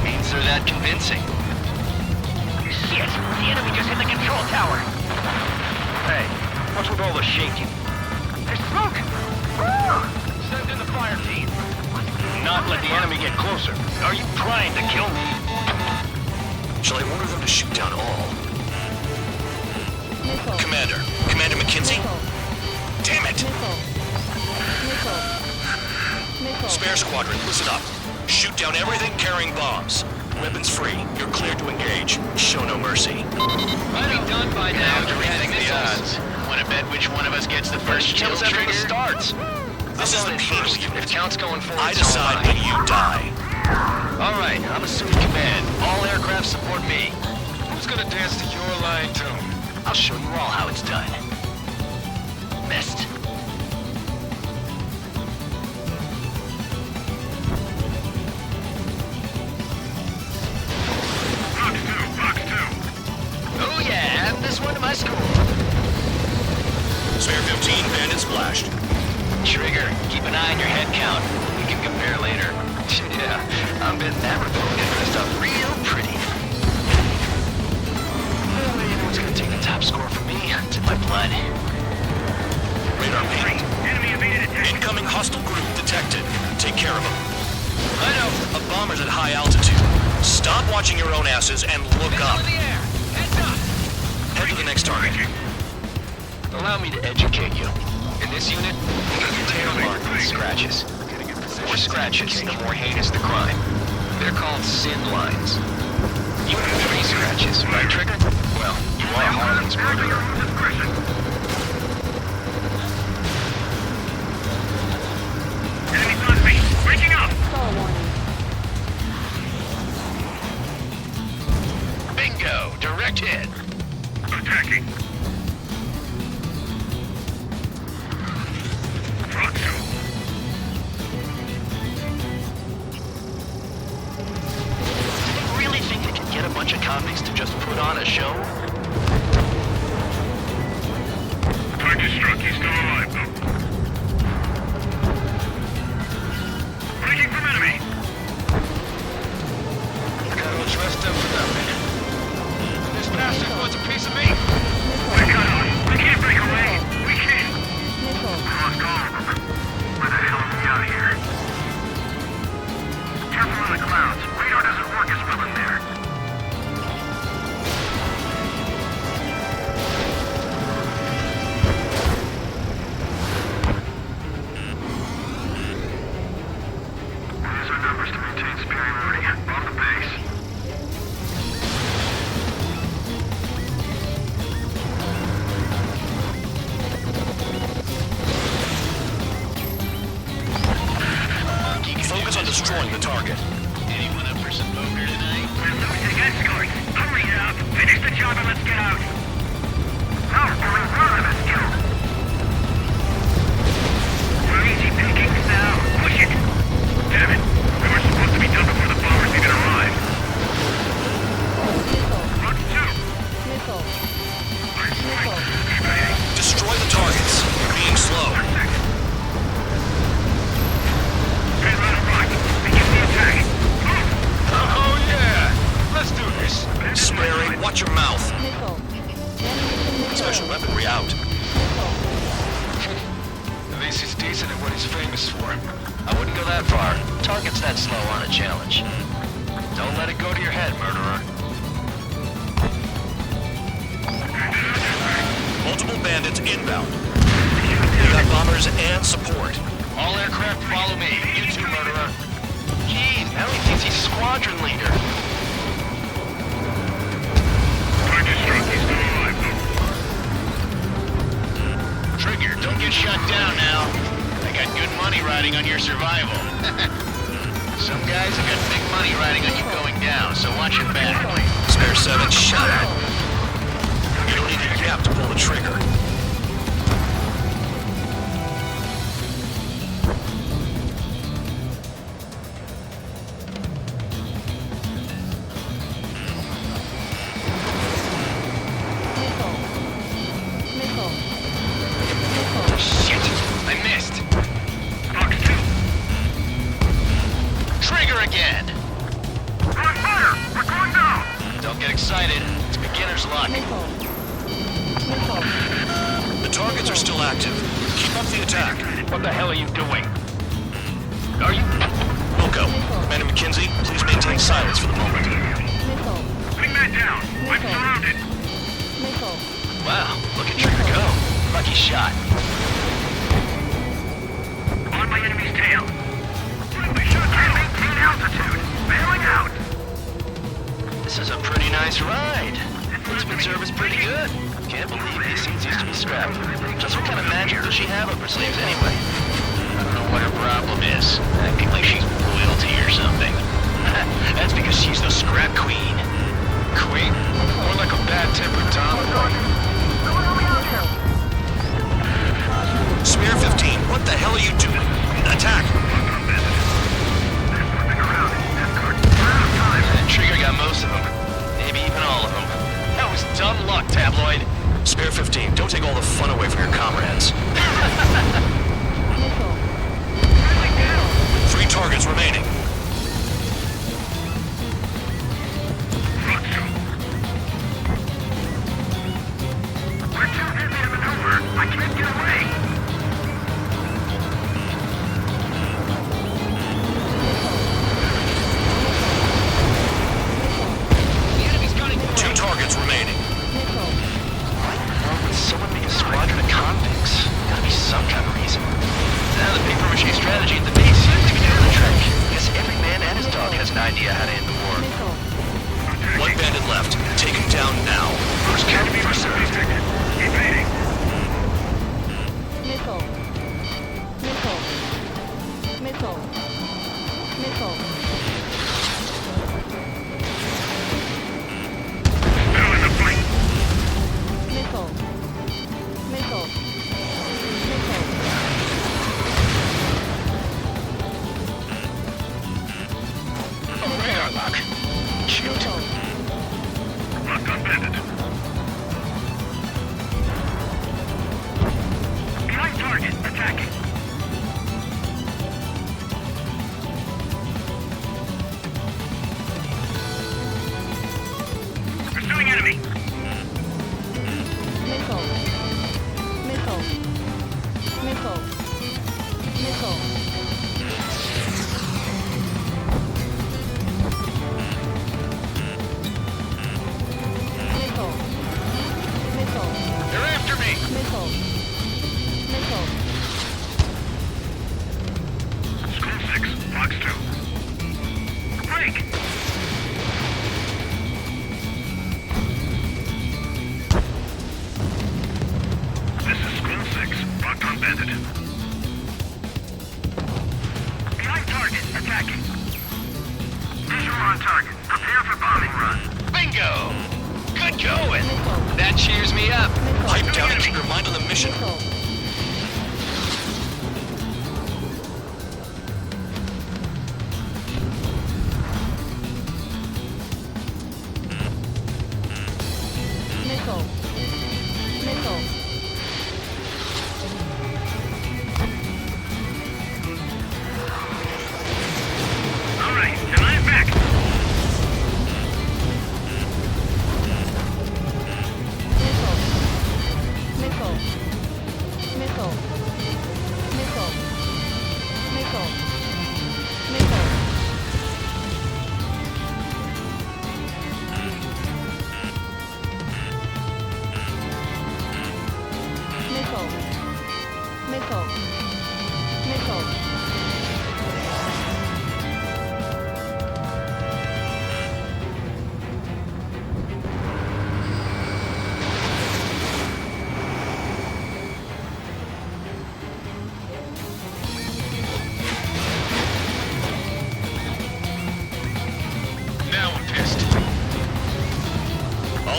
Means they're that convincing. Shit! The enemy just hit the control tower! Hey, what's with all the shaking? There's smoke! Send in the fire team. Not let the enemy get closer. Are you trying to kill me? Shall I order them to shoot down all? Missile. Commander McKenzie? Missile. Damn it! Missile. Spare squadron, listen up. Shoot down everything carrying bombs. Weapons free. You're cleared to engage. Show no mercy. Might be done by now to rethink the odds. Want to bet which one of us gets the first kill Kills after trigger? the starts. This is the first unit. If count's going forward, I decide when you die. All right, I'm assuming command. All aircraft support me. Who's gonna dance to your line tune? I'll show you all how it's done. Missed. Oh yeah, add this one to my score. Spare 15, bandit splashed. Trigger, keep an eye on your head count. We can compare later. Yeah, I'm betting that Republican dressed up real pretty. Well, you know what's gonna take the top score from me? It's in my blood. Radar ping. Incoming hostile group detected. Take care of them. I know. A bomber's at high altitude. Stop watching your own asses and look up. In the air! Heads up! Head to the next target. Allow me to educate you. In this unit, you get your tail marked with scratches. The more scratches, the more heinous the crime. They're called sin lines. You have 3 scratches, right, Trigger? Well, you are Harlan's murderer. Enemies on me! Breaking up! Stall warning. Bingo! Direct hit. Attacking. Do you really think you can get a bunch of convicts to just put on a show? Target struck. He's still alive, though. Breaking from enemy. Got all dressed up for nothing. This bastard wants a piece of me. We're cut off. We can't break away. We can't. Missile. Lost all of them. Where the hell are we out here? Careful in the clouds. Radar doesn't work as well in there. Raise our numbers to maintain superiority. Bomb the base. Focus on destroying the target. Anyone up for some poker tonight? We're losing escorts. Hurry it up. Finish the job and let's get out. No, only one of us killed. We're easy pickings now. Push it. Damn it. We were supposed to be done before the bombers even arrived. Rock 2. Missile. Missile. Destroy the targets. You're being slow. Straight line of rock. Begin the attack. Oh yeah! Let's do this. Sperry, watch your mouth. Missile. Special weaponry out. At least he's decent at what he's famous for. I wouldn't go that far. Target's that slow on a challenge. Don't let it go to your head, murderer. Multiple bandits inbound. We got bombers and support. All aircraft follow me. You too, murderer. Jeez, now he thinks he's squadron leader. Target struck. He's still alive, though. Trigger, don't get shot down now. I got good money riding on your survival. Some guys have got big money riding on you going down, so watch your back. Spare 7, shut up. You don't need a gap to pull the trigger. get excited. It's beginner's luck. The targets are still active. Keep up the attack. What the hell are you doing? Are you... Wilco, Commander McKenzie, please maintain silence for the moment. Bring that down. I'm surrounded. Wow, look at Trigger go. Lucky shot. On my enemy's tail. We should maintain altitude. Bailing out. This is a pretty nice ride. Instant service pretty good. Can't believe these things used to be scrapped. Just what kind of magic does she have up her sleeves anyway? I don't know what her problem is. Acting like she's royalty or something. That's because she's the scrap queen. Queen? More like a bad-tempered Tom. Smear 15, what the hell are you doing? Attack! Trigger got most of them. Maybe even all of them. That was dumb luck, Tabloid. Spare 15, don't take all the fun away from your comrades. 3 targets remaining. We're too busy to maneuver. I can't get away. Two targets remaining. Why would someone make a squadron of convicts? Gotta be some kind of reason. Now the paper-mache strategy at the base seems to be doing the trick. Guess every man and his dog has an idea how to end the war. 1 bandit left. Take him down now. First enemy received. Evading.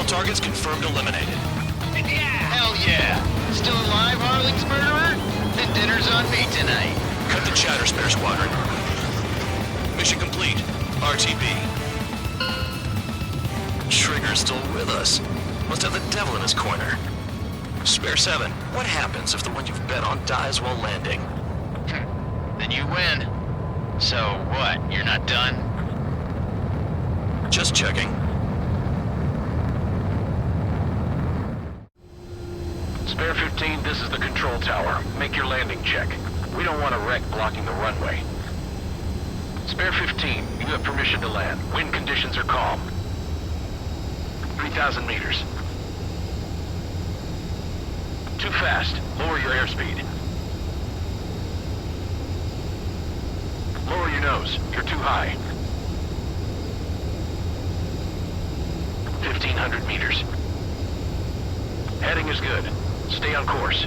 Targets confirmed eliminated. Yeah! Hell yeah! Still alive, Harling's murderer? Then dinner's on me tonight. Cut the chatter, Spare Squadron. Mission complete. RTB. Trigger's still with us. Must have the devil in his corner. Spare 7, what happens if the one you've bet on dies while landing? Then you win. So what, you're not done? Just checking. Spare 15, this is the control tower. Make your landing check. We don't want a wreck blocking the runway. Spare 15, you have permission to land. Wind conditions are calm. 3,000 meters. Too fast. Lower your airspeed. Lower your nose. You're too high. 1,500 meters. Heading is good. Stay on course.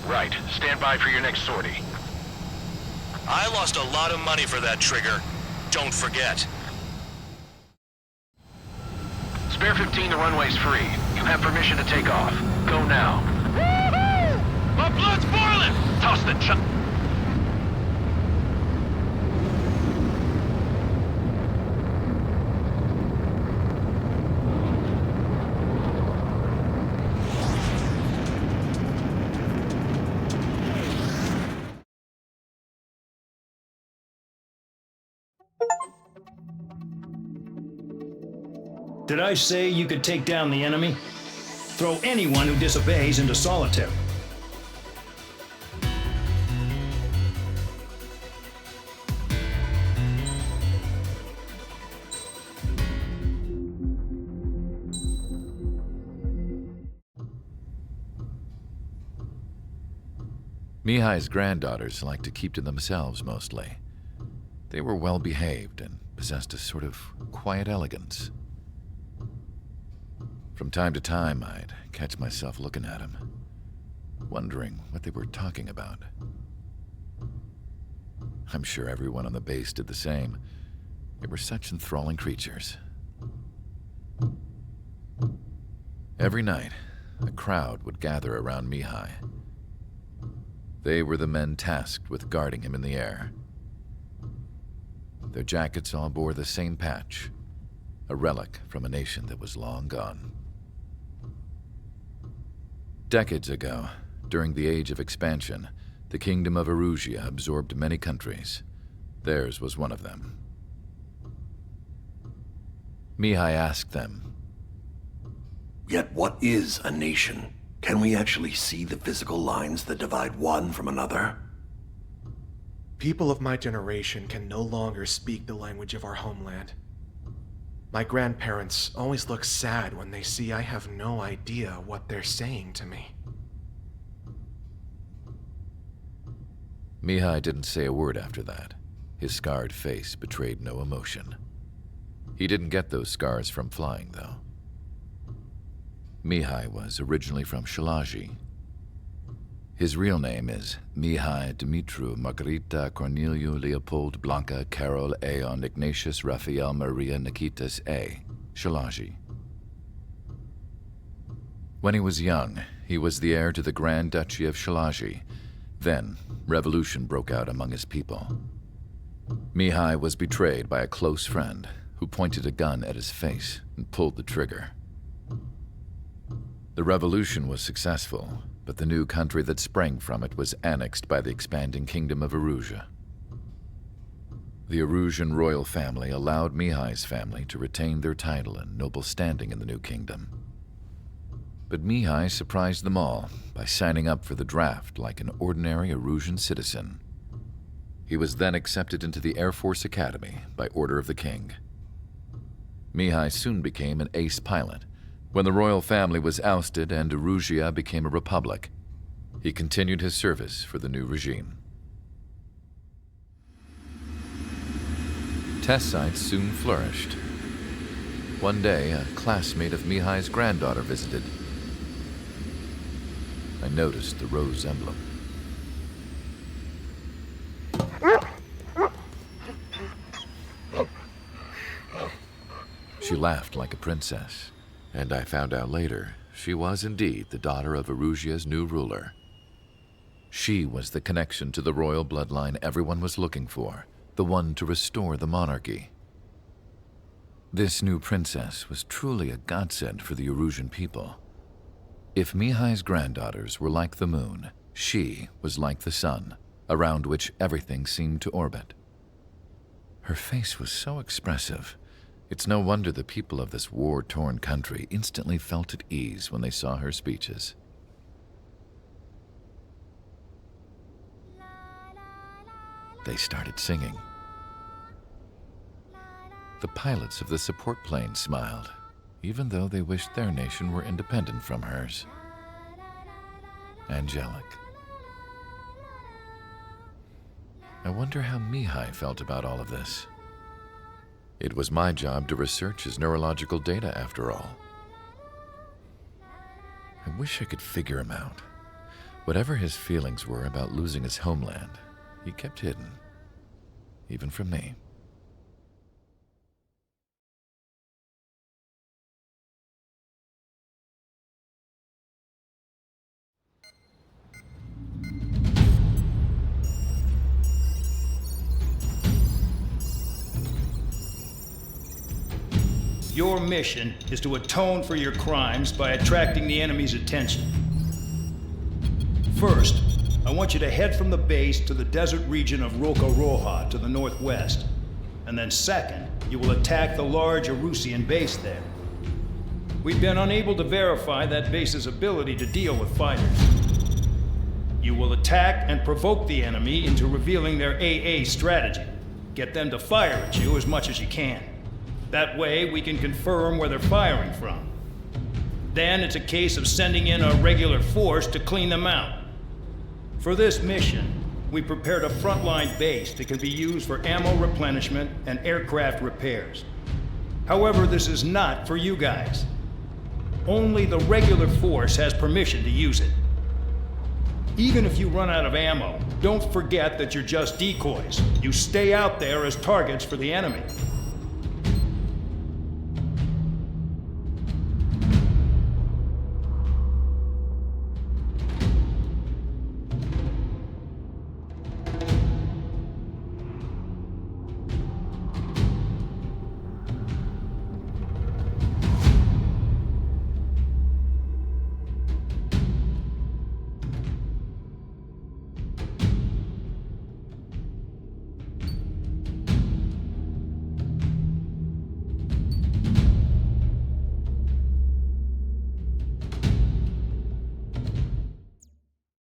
Right. Stand by for your next sortie. I lost a lot of money for that trigger. Don't forget. Spare 15, the runway's free. You have permission to take off. Go now. Woohoo! My blood's boiling! Toss the chuck. Did I say you could take down the enemy? Throw anyone who disobeys into solitary. Mihai's granddaughters liked to keep to themselves mostly. They were well behaved and possessed a sort of quiet elegance. From time to time, I'd catch myself looking at them, wondering what they were talking about. I'm sure everyone on the base did the same. They were such enthralling creatures. Every night, a crowd would gather around Mihai. They were the men tasked with guarding him in the air. Their jackets all bore the same patch, a relic from a nation that was long gone. Decades ago, during the Age of Expansion, the Kingdom of Erusia absorbed many countries. Theirs was one of them. Mihai asked them, "Yet what is a nation? Can we actually see the physical lines that divide one from another?" People of my generation can no longer speak the language of our homeland. My grandparents always look sad when they see I have no idea what they're saying to me. Mihai didn't say a word after that. His scarred face betrayed no emotion. He didn't get those scars from flying, though. Mihai was originally from Shalaji. His real name is Mihai Dumitru Margarita Corneliu Leopold Blanca Carol Aeon Ignatius Raphael Maria Nikitas A. Shalaji. When he was young, he was the heir to the Grand Duchy of Shalaji. Then, revolution broke out among his people. Mihai was betrayed by a close friend who pointed a gun at his face and pulled the trigger. The revolution was successful, but the new country that sprang from it was annexed by the expanding Kingdom of Erusia. The Erusian royal family allowed Mihai's family to retain their title and noble standing in the new kingdom. But Mihai surprised them all by signing up for the draft like an ordinary Erusian citizen. He was then accepted into the Air Force Academy by order of the king. Mihai soon became an ace pilot. When the royal family was ousted and Erusia became a republic, he continued his service for the new regime. Test sites soon flourished. One day, a classmate of Mihai's granddaughter visited. I noticed the rose emblem. She laughed like a princess, and I found out later she was indeed the daughter of Erusia's new ruler. She was the connection to the royal bloodline everyone was looking for, the one to restore the monarchy. This new princess was truly a godsend for the Erusian people. If Mihai's granddaughters were like the moon, She was like the sun, around which everything seemed to orbit. Her face was so expressive. It's no wonder the people of this war-torn country instantly felt at ease when they saw her speeches. They started singing. The pilots of the support plane smiled, even though they wished their nation were independent from hers. Angelic. I wonder how Mihai felt about all of this. It was my job to research his neurological data, after all. I wish I could figure him out. Whatever his feelings were about losing his homeland, he kept hidden, even from me. Your mission is to atone for your crimes by attracting the enemy's attention. First, I want you to head from the base to the desert region of Roca Roja to the northwest. And then second, you will attack the large Erusian base there. We've been unable to verify that base's ability to deal with fighters. You will attack and provoke the enemy into revealing their AA strategy. Get them to fire at you as much as you can. That way, we can confirm where they're firing from. Then it's a case of sending in a regular force to clean them out. For this mission, we prepared a frontline base that can be used for ammo replenishment and aircraft repairs. However, this is not for you guys. Only the regular force has permission to use it. Even if you run out of ammo, don't forget that you're just decoys. You stay out there as targets for the enemy.